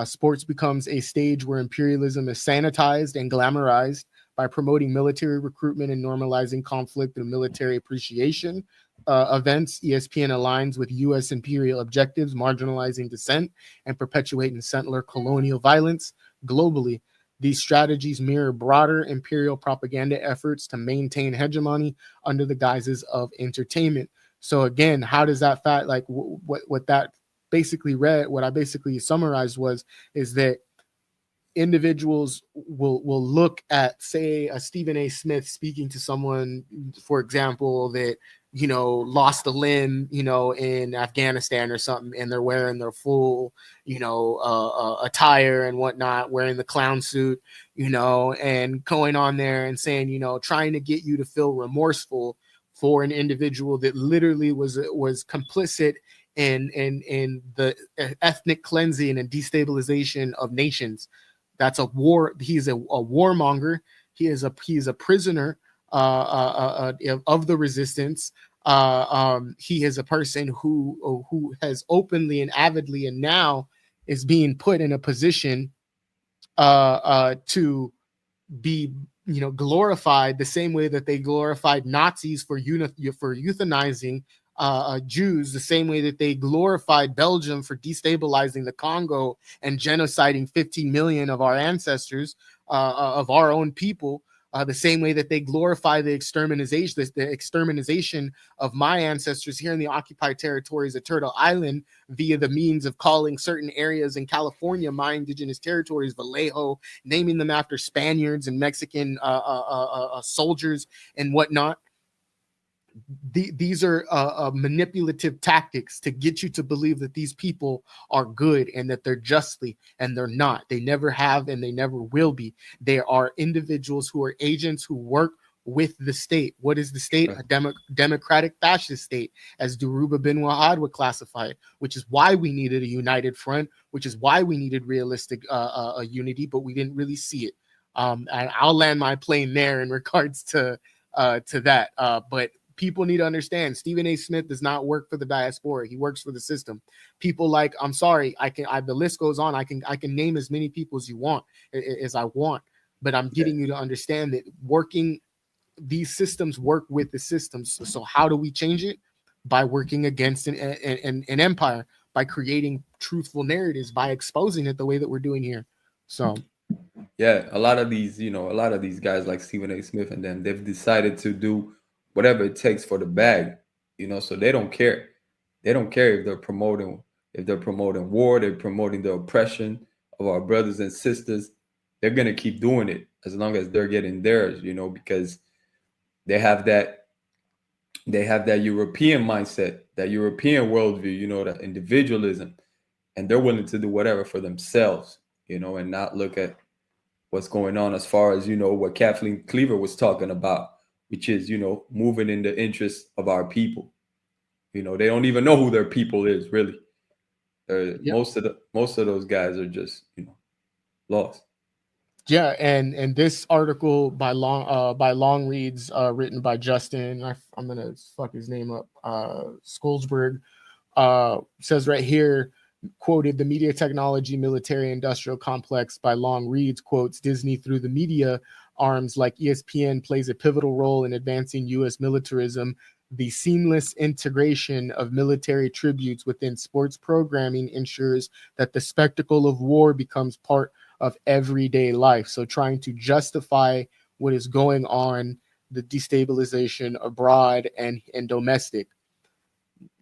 Sports becomes a stage where imperialism is sanitized and glamorized by promoting military recruitment and normalizing conflict and military appreciation events. ESPN aligns with U.S. imperial objectives, marginalizing dissent and perpetuating settler colonial violence globally. These strategies mirror broader imperial propaganda efforts to maintain hegemony under the guises of entertainment. So again, how does that fact, like what that basically read, what I basically summarized is that individuals will look at, say, a Stephen A. Smith speaking to someone, for example, that, you know, lost a limb, you know, in Afghanistan or something, and they're wearing their full, you know, attire and whatnot, wearing the clown suit, you know, and going on there and saying, you know, trying to get you to feel remorseful for an individual that literally was complicit in the ethnic cleansing and destabilization of nations. That's a war. He's a warmonger. He is a prisoner of the resistance. He is a person who has openly and avidly and now is being put in a position to be, you know, glorified the same way that they glorified Nazis for euthanizing Jews, the same way that they glorified Belgium for destabilizing the Congo and genociding 15 million of our ancestors, of our own people, the same way that they glorify the extermination of my ancestors here in the occupied territories of Turtle Island via the means of calling certain areas in California my indigenous territories, Vallejo, naming them after Spaniards and Mexican soldiers and whatnot. These are manipulative tactics to get you to believe that these people are good and that they're justly, and they're not. They never have and they never will be. They are individuals who are agents who work with the state. What is the state? A democratic fascist state, as Dhoruba bin Wahad would classify it, which is why we needed a united front, which is why we needed realistic unity, but we didn't really see it. And I'll land my plane there in regards to that. But people need to understand, Stephen A. Smith does not work for the diaspora. He works for the system. People like, I'm sorry, the list goes on. I can name as many people as I want, but I'm getting you to understand that these systems work with the systems. So how do we change it? By working against an empire, by creating truthful narratives, by exposing it the way that we're doing here. So yeah, a lot of these guys like Stephen A. Smith and them, they've decided to do whatever it takes for the bag, you know, so they don't care. They don't care if they're promoting war, they're promoting the oppression of our brothers and sisters. They're gonna keep doing it as long as they're getting theirs, because they have that European mindset, that European worldview, that individualism, and they're willing to do whatever for themselves, and not look at what's going on as far as, what Kathleen Cleaver was talking about, which is, moving in the interest of our people. They don't even know who their people is, really. Most of those guys are just, lost. Yeah, and this article by Longreads, written by Justin, I'm gonna fuck his name up, Skolsberg, says right here, quoted, the media technology military industrial complex by Longreads quotes Disney through the media arms like ESPN plays a pivotal role in advancing U.S. militarism. The seamless integration of military tributes within sports programming ensures that the spectacle of war becomes part of everyday life. So trying to justify what is going on, the destabilization abroad and domestic.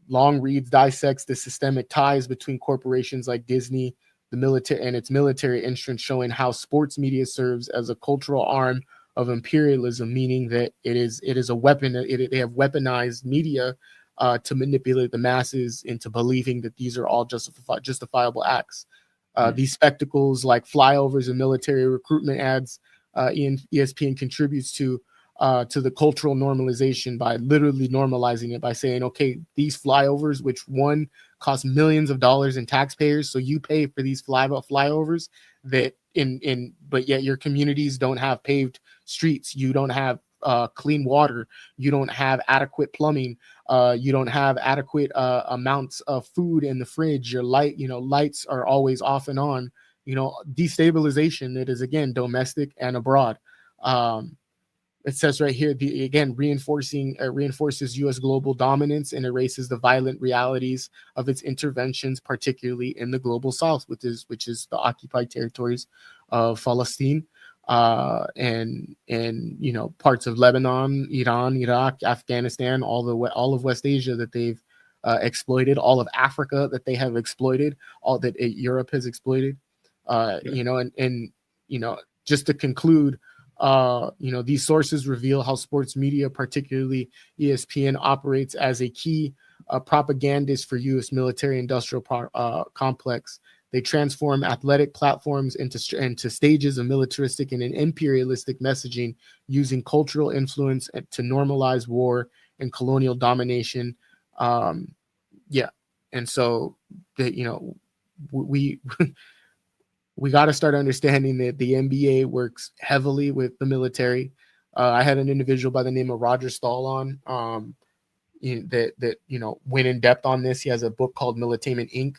Longreads dissects the systemic ties between corporations like Disney, the military and its military interests, showing how sports media serves as a cultural arm of imperialism, meaning that it is a weapon. They have weaponized media to manipulate the masses into believing that these are all justifiable acts. These spectacles, like flyovers and military recruitment ads, ESPN contributes to the cultural normalization by literally normalizing it by saying, okay, these flyovers, which one cost millions of dollars in taxpayers, so you pay for these flyovers that but yet your communities don't have paved streets, you don't have clean water, you don't have adequate plumbing, you don't have adequate amounts of food in the fridge, your lights are always off and on, destabilization that is, again, domestic and abroad. It says right here, reinforces U.S. global dominance and erases the violent realities of its interventions, particularly in the global South, which is the occupied territories of Palestine, and parts of Lebanon, Iran, Iraq, Afghanistan, all of West Asia that they've exploited, all of Africa that they have exploited, all that Europe has exploited, just to conclude. These sources reveal how sports media, particularly ESPN, operates as a key propagandist for U.S. military-industrial complex. They transform athletic platforms into stages of militaristic and imperialistic messaging, using cultural influence to normalize war and colonial domination. And so we we got to start understanding that the NBA works heavily with the military. I had an individual by the name of Roger Stahl on that went in depth on this. He has a book called Militainment Inc.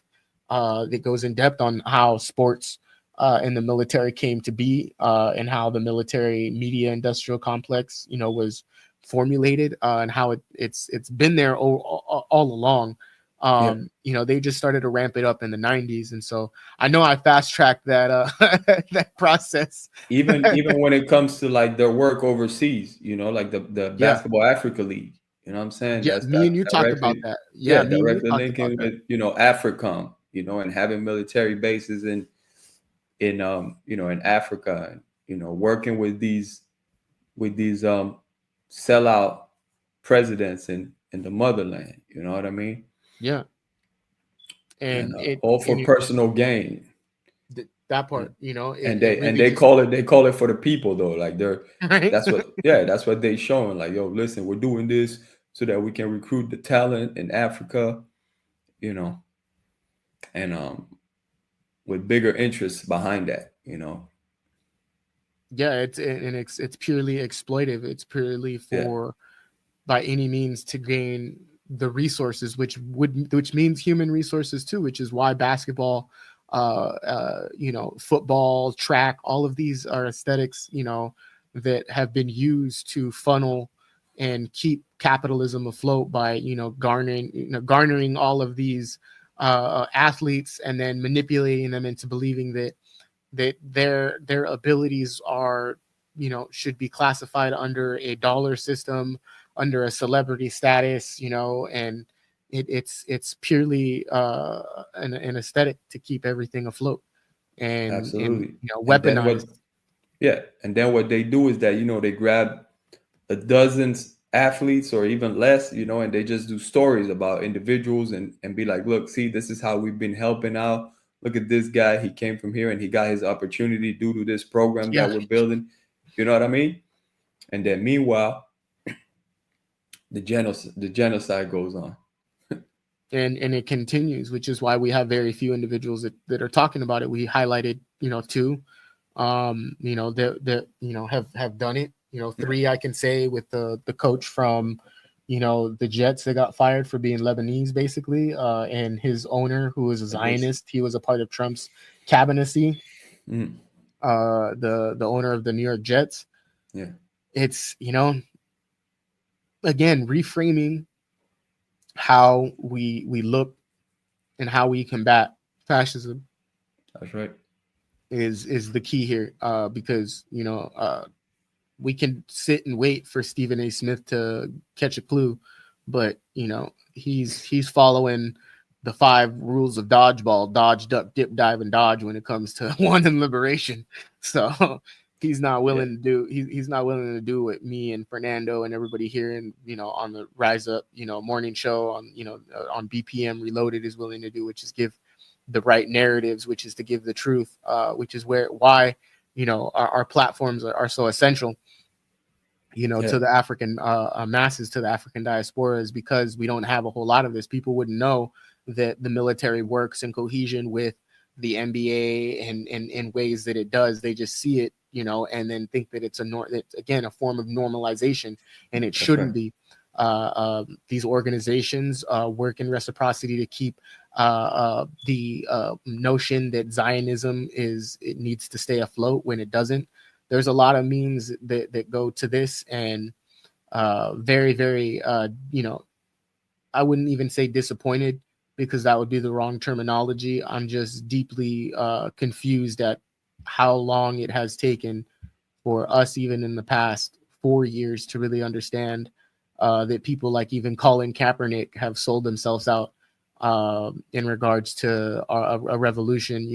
That goes in depth on how sports and the military came to be, and how the military media industrial complex was formulated, and how it's been there all along. They just started to ramp it up in the 90s, and so I know I fast tracked that that process. Even when it comes to like their work overseas, like the Basketball Africa League, you know what I'm saying? Yeah, me and you talked about that. Yeah, directly linking with AFRICOM, and having military bases in Africa, and working with these sellout presidents in the motherland. You know what I mean? Yeah, and all for personal gain. That part, and they call it for the people though. Like right? that's what they showing. Like, yo, listen, we're doing this so that we can recruit the talent in Africa, and with bigger interests behind that, Yeah, it's purely exploitive. It's purely for by any means to gain the resources, which means human resources too, which is why basketball, football, track, all of these are aesthetics, that have been used to funnel and keep capitalism afloat by, garnering all of these athletes and then manipulating them into believing that their abilities are, should be classified under a dollar system, under a celebrity status, and It's purely an aesthetic to keep everything afloat, and Absolutely. weaponized. And then what they do is that, they grab a dozen athletes or even less, and they just do stories about individuals and be like, look, see, this is how we've been helping out. Look at this guy. He came from here and he got his opportunity due to this program that we're building. You know what I mean? And then meanwhile, the genocide goes on. And it continues, which is why we have very few individuals that are talking about it. We highlighted, two, that have done it. 3 I can say with the coach from, the Jets that got fired for being Lebanese, basically, and his owner, who was a Zionist. He was a part of Trump's cabinetcy. The owner of the New York Jets. Yeah, it's again reframing how we look and how we combat fascism. That's right. Is the key here, because we can sit and wait for Stephen A. Smith to catch a clue, but he's following the 5 rules of dodgeball: dodge, duck, dip, dive, and dodge when it comes to one and liberation. So he's not willing to do. He's not willing to do what me and Fernando and everybody here and on the Rise Up morning show on on BPM Reloaded is willing to do, which is give the right narratives, which is to give the truth, which is why our platforms are so essential to the African masses, to the African diaspora, is because we don't have a whole lot of this. People wouldn't know that the military works in cohesion with the NBA and in ways that it does. They just see it, and then think that it's again a form of normalization, and it shouldn't be. These organizations work in reciprocity to keep the notion that Zionism it needs to stay afloat when it doesn't. There's a lot of means that go to this, and very, very, I wouldn't even say disappointed, because that would be the wrong terminology. I'm just deeply confused at how long it has taken for us, even in the past 4 years, to really understand that people like even Colin Kaepernick have sold themselves out in regards to a revolution,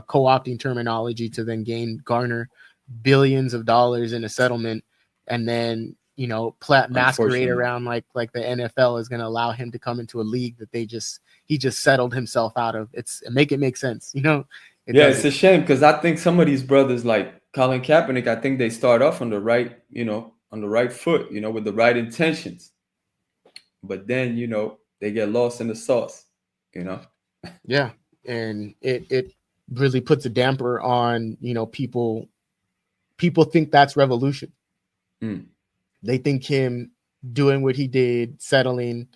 co-opting terminology to then garner billions of dollars in a settlement, and then masquerade around like the NFL is going to allow him to come into a league that he just settled himself out of. Make it make sense, It's a shame, because I think some of these brothers like Colin Kaepernick, I think they start off on the right, on the right foot, with the right intentions, but then they get lost in the sauce, Yeah, and it really puts a damper on people. People think that's revolution. They think him doing what he did, settling,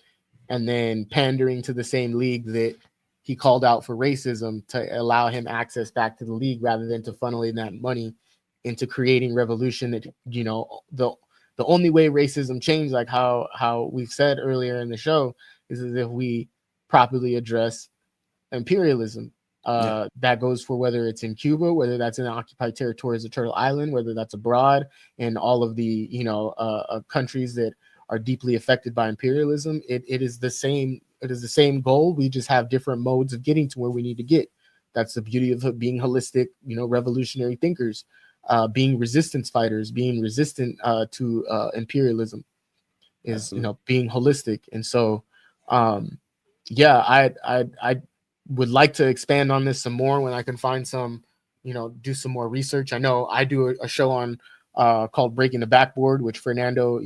and then pandering to the same league that he called out for racism to allow him access back to the league, rather than to funneling that money into creating revolution. That the only way racism changed, like how we've said earlier in the show, is as if we properly address imperialism. That goes for whether it's in Cuba, whether that's in occupied territories of Turtle Island, whether that's abroad, and all of the countries that are deeply affected by imperialism. It is the same. It is the same goal. We just have different modes of getting to where we need to get. That's the beauty of being holistic, revolutionary thinkers, being resistance fighters, being resistant to imperialism, is being holistic. And so, I would like to expand on this some more when I can find some, do some more research. I know I do a show on called Breaking the Backboard, which Fernando,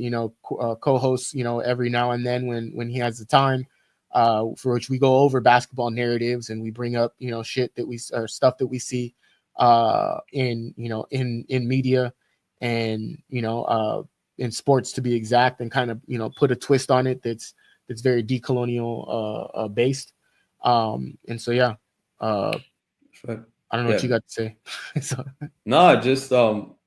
co-hosts, every now and then when he has the time, for which we go over basketball narratives, and we bring up, shit that stuff that we see in media, and, in sports, to be exact, and kind of, put a twist on it that's very decolonial based. And so, I don't know what you got to say. No, just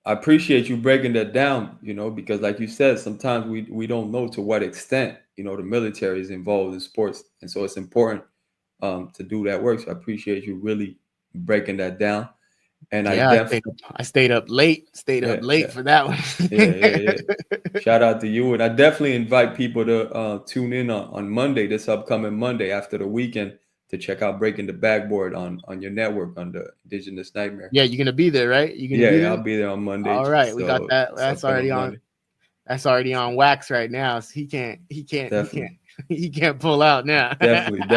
I appreciate you breaking that down, because like you said, sometimes we don't know to what extent, the military is involved in sports. And so it's important to do that work. So I appreciate you really breaking that down. And I stayed up late for that one. Yeah. Shout out to you. And I definitely invite people to tune in on Monday, this upcoming Monday after the weekend, to check out Breaking the Backboard on your network on the Indigenous Nightmare. Yeah, you're gonna be there, right? You're gonna be there? I'll be there on Monday. All right, we got that. That's already on. That's already on wax right now. So he can't pull out now. Definitely.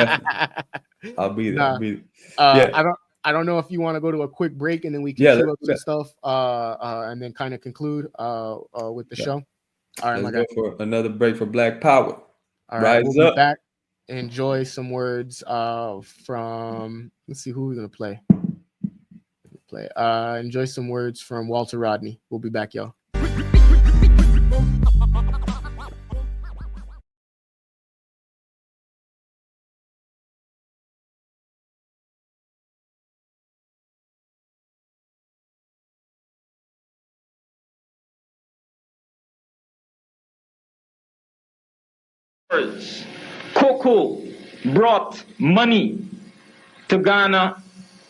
I'll be there. I don't know if you want to go to a quick break and then we can queue up some stuff and then kind of conclude with the show. All right, let's go for another break for Black Power. All right, we'll be back. Enjoy some words from, let's see who we're gonna play. Enjoy some words from Walter Rodney. We'll be back, y'all. Cocoa brought money to Ghana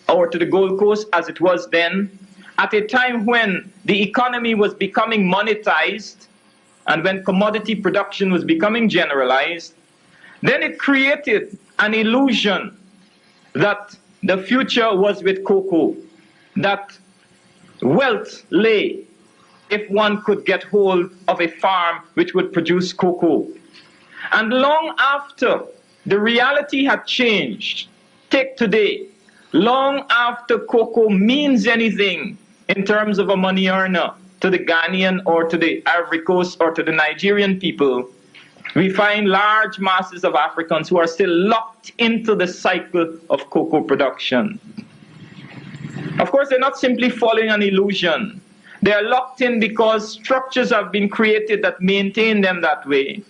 or to the Gold Coast as it was then, at a time when the economy was becoming monetized and when commodity production was becoming generalized. Then it created an illusion that the future was with cocoa, that wealth lay if one could get hold of a farm which would produce cocoa. And long after the reality had changed, take today, long after cocoa means anything in terms of a money earner to the Ghanaian or to the Ivory Coast or to the Nigerian people, we find large masses of Africans who are still locked into the cycle of cocoa production. Of course, they're not simply following an illusion. They are locked in because structures have been created that maintain them that way.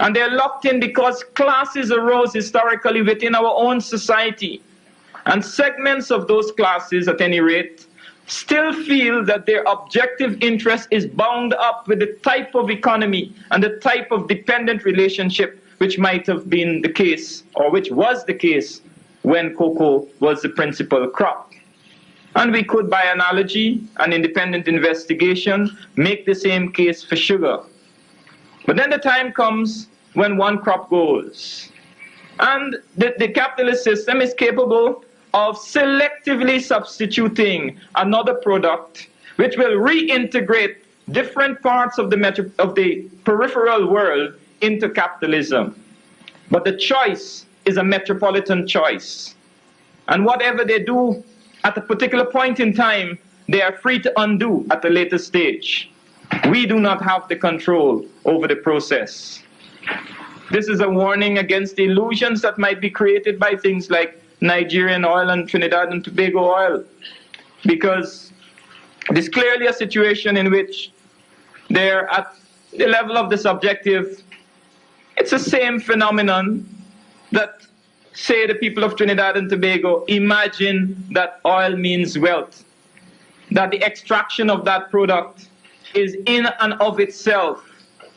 And they're locked in because classes arose historically within our own society. And segments of those classes, at any rate, still feel that their objective interest is bound up with the type of economy and the type of dependent relationship which might have been the case, or which was the case, when cocoa was the principal crop. And we could, by analogy and independent investigation, make the same case for sugar. But then the time comes when one crop goes. And the capitalist system is capable of selectively substituting another product which will reintegrate different parts of the peripheral world into capitalism. But the choice is a metropolitan choice. And whatever they do at a particular point in time, they are free to undo at a later stage. We do not have the control over the process. This is a warning against the illusions that might be created by things like Nigerian oil and Trinidad and Tobago oil, because it is clearly a situation in which they're at the level of the subjective. It's the same phenomenon that, say, the people of Trinidad and Tobago imagine that oil means wealth, that the extraction of that product is in and of itself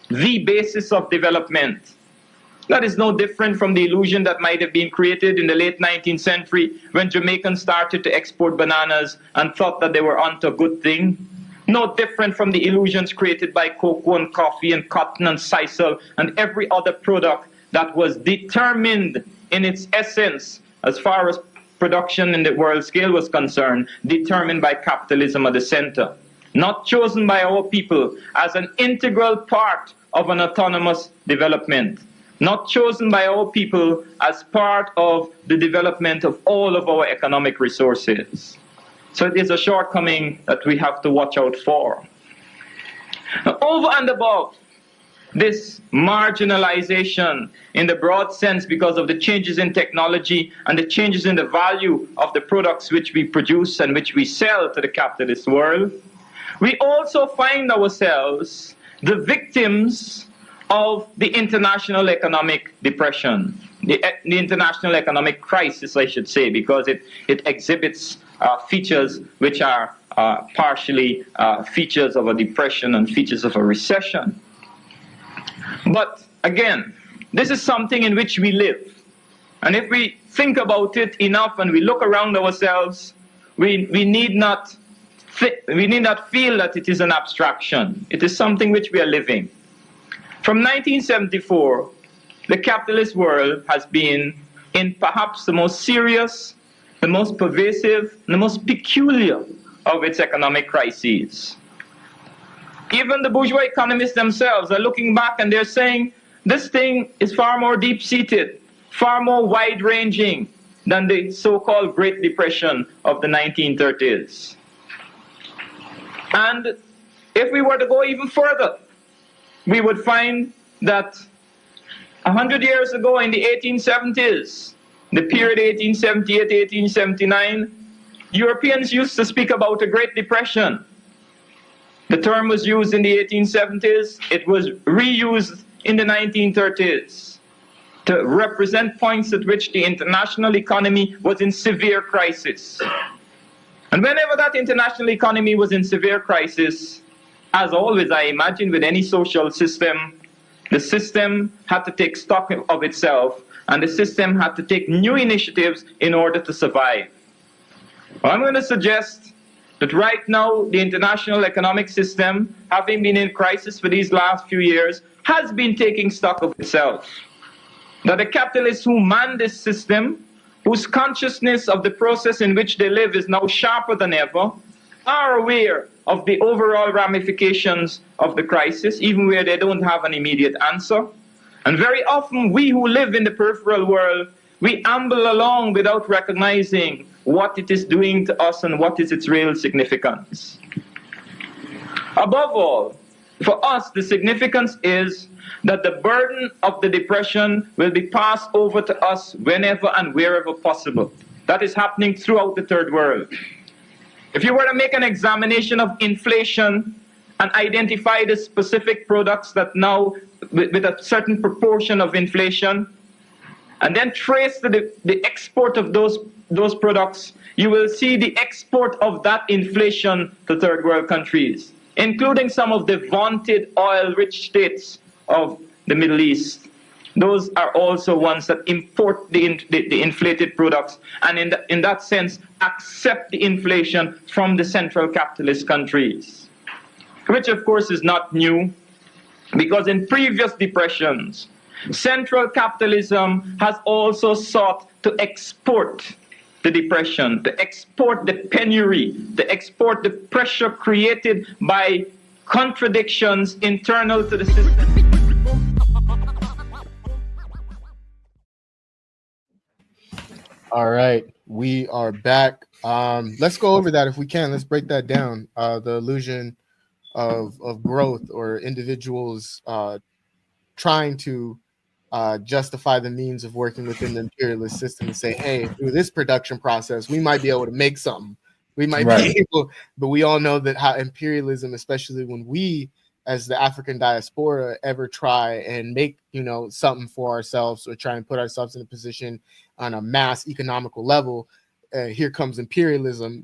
the basis of development. That is no different from the illusion that might have been created in the late 19th century when Jamaicans started to export bananas and thought that they were onto a good thing. No different from the illusions created by cocoa and coffee and cotton and sisal and every other product that was determined in its essence, as far as production in the world scale was concerned, determined by capitalism at the center. Not chosen by our people as an integral part of an autonomous development. Not chosen by our people as part of the development of all of our economic resources. So it is a shortcoming that we have to watch out for. Now, over and above this marginalization in the broad sense because of the changes in technology and the changes in the value of the products which we produce and which we sell to the capitalist world, we also find ourselves the victims of the international economic depression, the international economic crisis, I should say, because it exhibits features which are partially features of a depression and features of a recession. But again, this is something in which we live. And if we think about it enough and we look around ourselves, we need not feel that it is an abstraction. It is something which we are living. From 1974, the capitalist world has been in perhaps the most serious, the most pervasive, the most peculiar of its economic crises. Even the bourgeois economists themselves are looking back and they're saying this thing is far more deep-seated, far more wide-ranging than the so-called Great Depression of the 1930s. And if we were to go even further, we would find that 100 years ago in the 1870s, the period 1878-1879, Europeans used to speak about a Great Depression. The term was used in the 1870s. It was reused in the 1930s to represent points at which the international economy was in severe crisis. And whenever that international economy was in severe crisis, as always, I imagine with any social system, the system had to take stock of itself, and the system had to take new initiatives in order to survive. Well, I'm going to suggest that right now, the international economic system, having been in crisis for these last few years, has been taking stock of itself. That the capitalists who man this system, whose consciousness of the process in which they live is now sharper than ever, are aware of the overall ramifications of the crisis, even where they don't have an immediate answer. And very often, we who live in the peripheral world, we amble along without recognizing what it is doing to us and what is its real significance. Above all, for us, the significance is that the burden of the depression will be passed over to us whenever and wherever possible. That is happening throughout the third world. If you were to make an examination of inflation and identify the specific products that now, with a certain proportion of inflation, and then trace the export of those products, you will see the export of that inflation to third world countries, including some of the vaunted oil-rich states of the Middle East. Those are also ones that import the inflated products and in that sense accept the inflation from the central capitalist countries, which of course is not new, because in previous depressions, central capitalism has also sought to export the depression, to export the penury, to export the pressure created by contradictions internal to the system. All right, we are back. Let's go over that if we can. Let's break that down. The illusion of growth, or individuals trying to justify the means of working within the imperialist system and say, hey, through this production process, we might be able to make something. We might be able, but we all know that how imperialism, especially when we as the African diaspora ever try and make, something for ourselves, or try and put ourselves in a position on a mass economical level, here comes imperialism,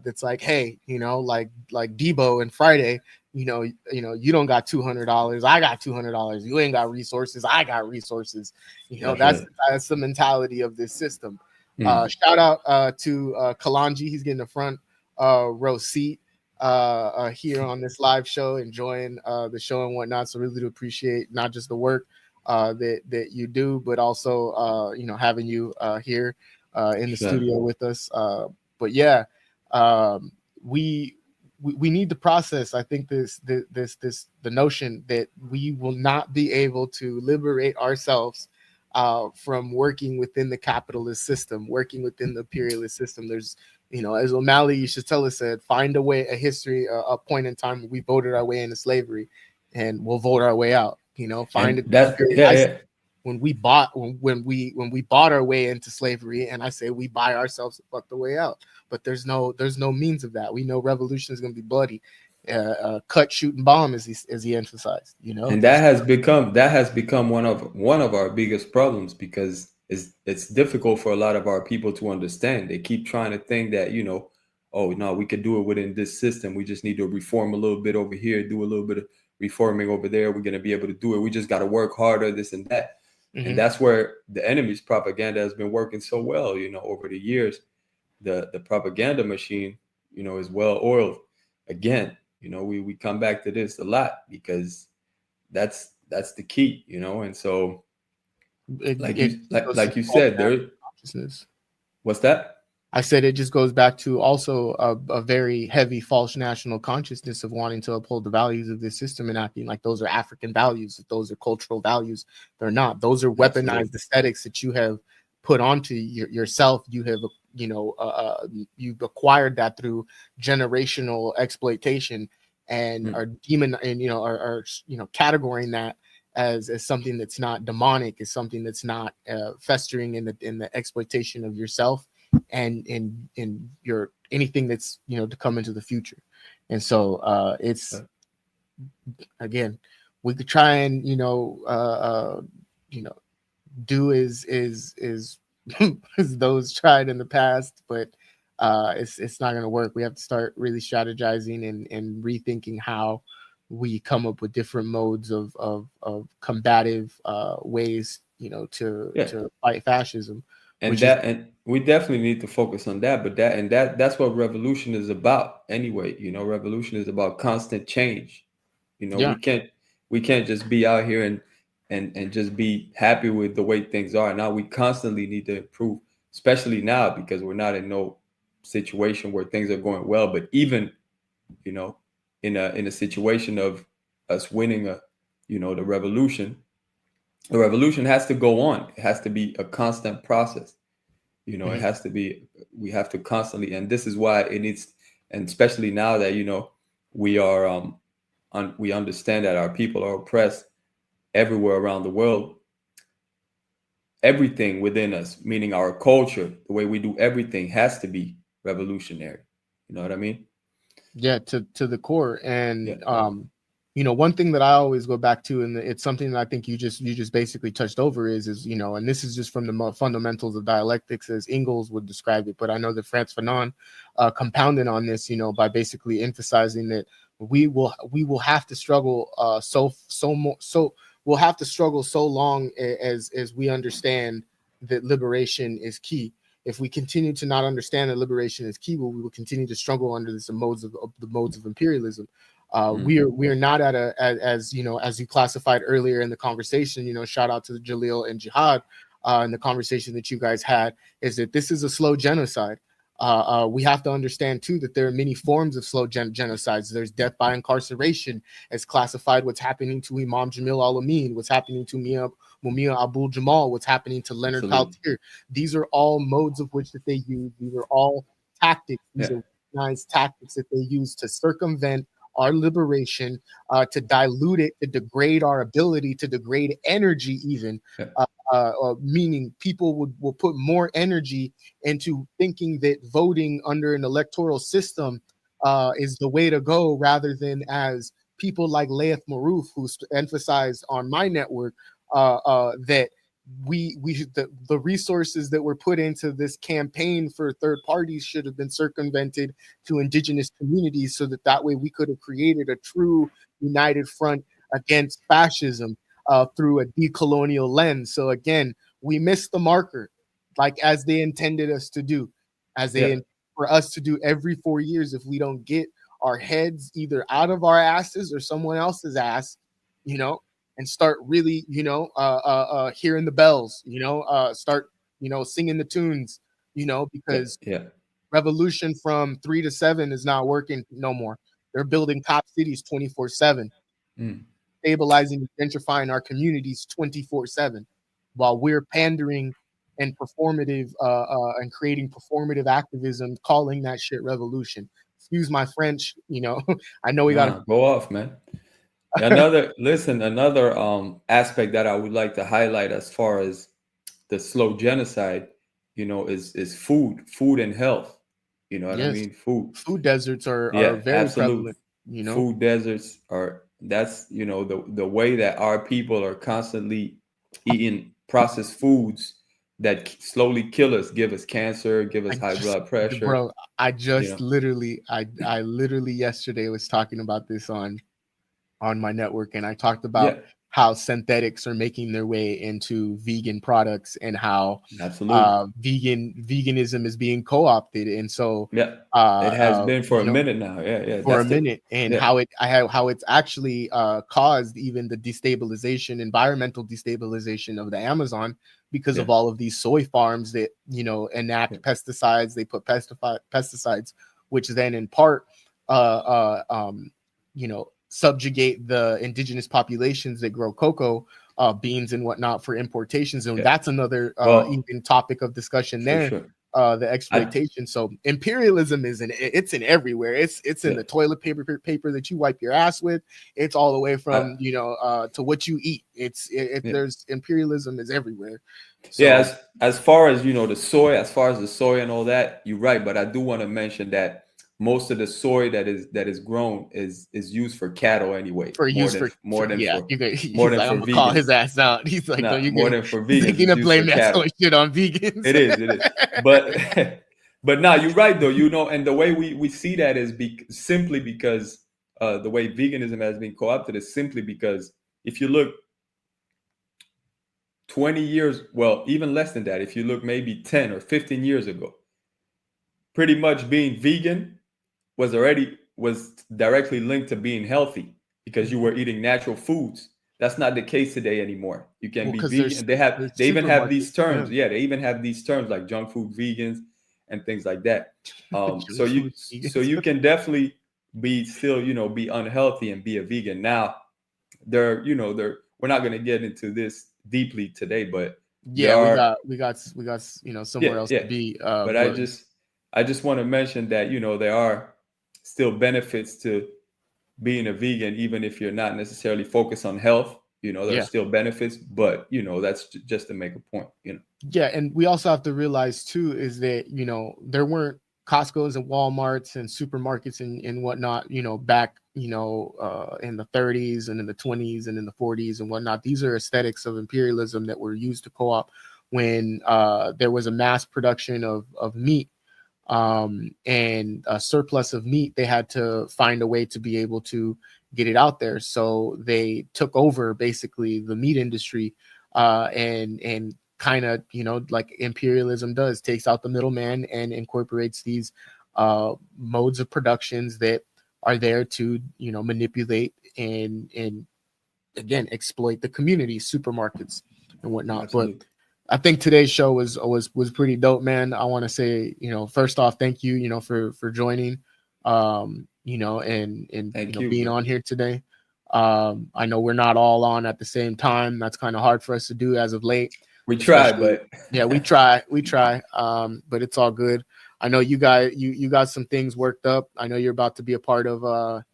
that's like, hey, like Debo and Friday, you don't got $200, I got $200. You ain't got resources, I got resources. That's the mentality of this system. Shout out to Kalanji. He's getting the front row seat here on this live show, enjoying the show and whatnot. So really do appreciate not just the work that you do, but also having you here in the studio with us. But yeah, we need to process, I think, the notion that we will not be able to liberate ourselves from working within the capitalist system, working within the imperialist system. There's, as O'Malley used to tell us, said, find a history, a point in time when we voted our way into slavery, and we'll vote our way out. Find it. When we bought our way into slavery, and I say we buy ourselves the way out, but there's no means of that. We know revolution is going to be bloody, cut, shoot, and bomb, as he emphasized. And that has become one of our biggest problems, because it's difficult for a lot of our people to understand. They keep trying to think that oh no, we could do it within this system. We just need to reform a little bit over here, do a little bit of reforming over there. We're going to be able to do it. We just got to work harder, this and that. And that's where the enemy's propaganda has been working so well, over the years. the propaganda machine, is well oiled. Again, we come back to this a lot because that's the key, and so like you said, there. Consciousness. What's that? I said it just goes back to also a very heavy false national consciousness of wanting to uphold the values of this system and acting like those are African values, that those are cultural values. They're not. Those are weaponized aesthetics that you have put onto yourself. You have, you've acquired that through generational exploitation and are categorizing that as something that's not demonic, as something that's not festering in the exploitation of yourself and in your anything that's to come into the future. And so it's again, we could try and do is as those tried in the past, but it's not going to work. We have to start really strategizing and rethinking how we come up with different modes of combative ways to fight fascism. And we definitely need to focus on that, but that's what revolution is about anyway. Revolution is about constant change. We can't just be out here and just be happy with the way things are. Now we constantly need to improve, especially now because we're not in no situation where things are going well. But even in a situation of us winning the revolution has to go on. It has to be a constant process. It has to be, we have to constantly, and this is why it needs, and especially now that, we are, we understand that our people are oppressed everywhere around the world. Everything within us, meaning our culture, the way we do everything has to be revolutionary. You know what I mean? Yeah, to the core. And, one thing that I always go back to, and it's something that I think you just basically touched over is, and this is just from the fundamentals of dialectics as Engels would describe it. But I know that Frantz Fanon compounded on this, by basically emphasizing that we will have to struggle we'll have to struggle so long as we understand that liberation is key. If we continue to not understand that liberation is key, we will continue to struggle under the modes of imperialism. We are not at as you classified earlier in the conversation, shout out to Jaleel and Jihad in the conversation that you guys had, is that this is a slow genocide. We have to understand too that there are many forms of slow genocides. There's death by incarceration, as classified what's happening to Imam Jamil Al-Amin, what's happening to Mumia Abul Jamal, what's happening to Leonard Peltier. These are all modes of which that they use. These are all tactics. These are recognized tactics that they use to circumvent our liberation, to dilute it, to degrade our ability, to degrade energy even. Meaning people will put more energy into thinking that voting under an electoral system is the way to go, rather than as people like Laith Maroof, who emphasized on my network that the resources that were put into this campaign for third parties should have been circumvented to indigenous communities, so that way we could have created a true united front against fascism through a decolonial lens. So again, we missed the marker, like as they intended us to do, for us to do every 4 years. If we don't get our heads either out of our asses or someone else's ass, and start really, hearing the bells, start, singing the tunes, because revolution from 3 to 7 is not working no more. They're building cop cities 24/7, stabilizing and gentrifying our communities 24/7, while we're pandering and performative and creating performative activism, calling that shit revolution. Excuse my French, I know we gotta go off, man. Another aspect that I would like to highlight as far as the slow genocide, is food and health. You know what I mean? Food deserts are very prevalent. Food deserts are, that's the way that our people are constantly eating processed foods that slowly kill us, give us cancer, give us high blood pressure. Bro, I just literally yesterday was talking about this on my network, and I talked about how synthetics are making their way into vegan products and how veganism is being co-opted. And so it has been for a minute now. For a minute, and how it's actually caused even the destabilization, environmental destabilization of the Amazon because of all of these soy farms that enact pesticides. They put pesticides, which then in part subjugate the indigenous populations that grow cocoa beans and whatnot for importations. And that's another even topic of discussion there. Sure. The exploitation. So imperialism it's in everywhere. It's in the toilet paper that you wipe your ass with. It's all the way from to what you eat. There's imperialism is everywhere. So, as far as the soy and all that, you're right. But I do want to mention that most of the soy that is grown is used for cattle anyway. More than for vegans. Call his ass out. He's like, no, more than for vegans. He's gonna blame that soy shit on vegans. It is. But now you're right though. And the way we see that is simply because the way veganism has been co-opted is simply because if you look 20 years, well, even less than that, if you look maybe 10 or 15 years ago, pretty much being vegan was directly linked to being healthy because you were eating natural foods. That's not the case today anymore. You can be vegan. They even have these terms. Yeah, they even have these terms like junk food vegans and things like that. So you can definitely be unhealthy and be a vegan. Now, we're not going to get into this deeply today, but we got somewhere else to be. But I just want to mention that there are still benefits to being a vegan, even if you're not necessarily focused on health. There are still benefits, but that's just to make a point. Yeah, and we also have to realize too is that there weren't Costco's and Walmarts and supermarkets and whatnot. Back in the 30s and in the 20s and in the 40s and whatnot. These are aesthetics of imperialism that were used to co-op when there was a mass production of meat. And a surplus of meat, they had to find a way to be able to get it out there. So they took over basically the meat industry, and kind of, like imperialism does, takes out the middleman and incorporates these modes of productions that are there to, manipulate and again, exploit the community, supermarkets and whatnot. Absolutely. But I think today's show was pretty dope, man. I want to say, first off, thank you, for joining, and being on here today. I know we're not all on at the same time. That's kind of hard for us to do as of late. We try, but we try. But it's all good. I know you got some things worked up. I know you're about to be a part of.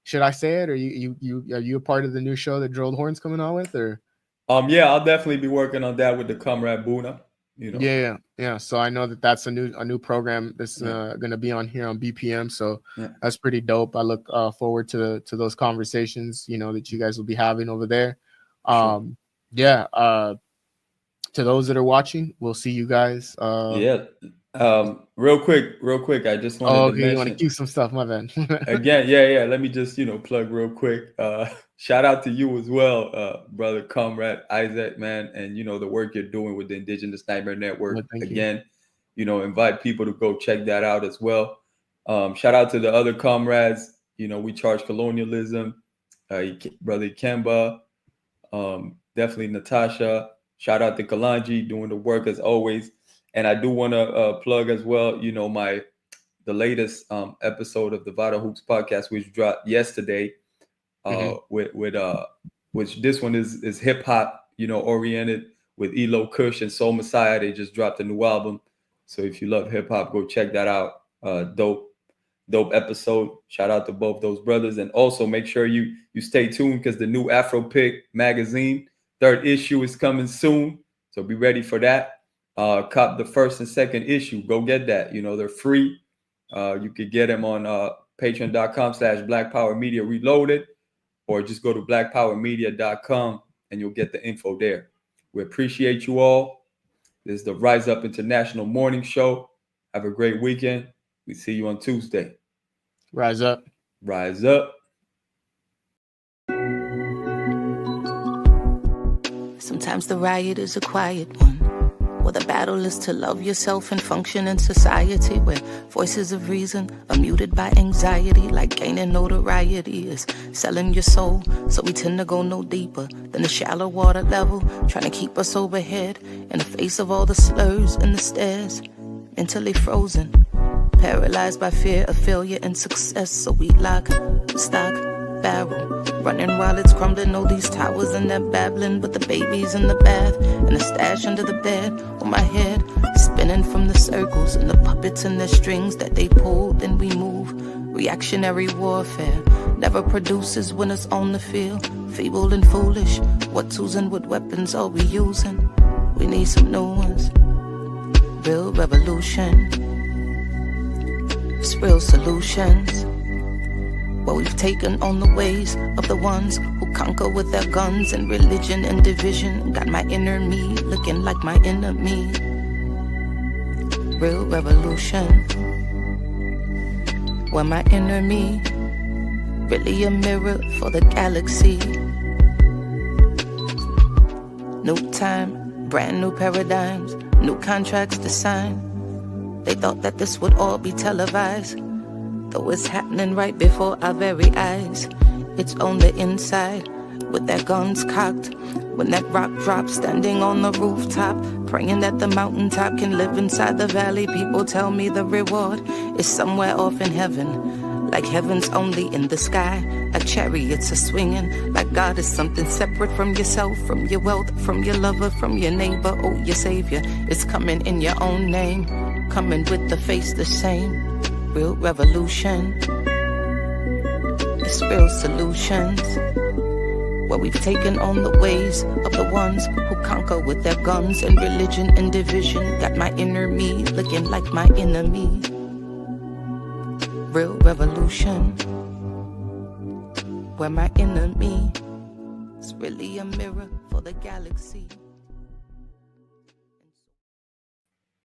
Should I say it, or are you a part of the new show that Gerald Horn's coming on with, or? Yeah, I'll definitely be working on that with the Comrade Buna. Yeah. So I know that's a new program that's going to be on here on BPM. So that's pretty dope. I look forward to those conversations, that you guys will be having over there. Sure. To those that are watching, we'll see you guys. Real quick. I just wanted to mention. You want to keep some stuff, my bad. Again, yeah. Let me just plug real quick. Shout out to you as well, brother Comrade Isaac, man, and the work you're doing with the Indigenous Nightmare Network. Again, invite people to go check that out as well. Shout out to the other comrades. We charge colonialism, brother Kemba, definitely Natasha. Shout out to Kalanji doing the work as always. And I do want to plug as well, the latest episode of the Vada Hoops podcast, which dropped yesterday. Which this one is hip hop, oriented with Elo Kush and Soul Messiah. They just dropped a new album. So if you love hip hop, go check that out. Dope episode. Shout out to both those brothers. And also make sure you stay tuned because the new Afro Pick magazine, 3rd issue is coming soon. So be ready for that. Cop the 1st and 2nd issue. Go get that. They're free. You could get them on patreon.com/Black Power Media Reloaded, or just go to blackpowermedia.com and you'll get the info there. We appreciate you all. This is the Rise Up International Morning Show. Have a great weekend. We see you on Tuesday. Rise up. Rise up. Sometimes the riot is a quiet one. Well, the battle is to love yourself and function in society where voices of reason are muted by anxiety, like gaining notoriety is selling your soul. So we tend to go no deeper than the shallow water level, trying to keep us overhead in the face of all the slurs and the stares. Mentally frozen, paralyzed by fear of failure and success. So we lock, stock, barrel, running while it's crumbling. All these towers and they're babbling, but the baby's in the bath and the stash under the bed on my head, spinning from the circles and the puppets and the strings that they pull. Then we move. Reactionary warfare never produces when it's on the field. Feeble and foolish. What tools and what weapons are we using? We need some new ones. Real revolution. It's real solutions. Well, we've taken on the ways of the ones who conquer with their guns and religion and division. Got my inner me looking like my enemy. Real revolution. Well, my inner me, really a mirror for the galaxy. New time, brand new paradigms, new contracts to sign. They thought that this would all be televised, though it's happening right before our very eyes. It's on the inside, with their guns cocked. When that rock drops, standing on the rooftop, praying that the mountaintop can live inside the valley. People tell me the reward is somewhere off in heaven, like heaven's only in the sky, like chariots are swinging, like God is something separate from yourself, from your wealth, from your lover, from your neighbor. Oh, your savior is coming in your own name, coming with the face the same. Real revolution. It's real solutions. Well, we've taken on the ways of the ones who conquer with their guns and religion and division. Got my inner me looking like my enemy. Real revolution. Where my enemy is really a mirror for the galaxy.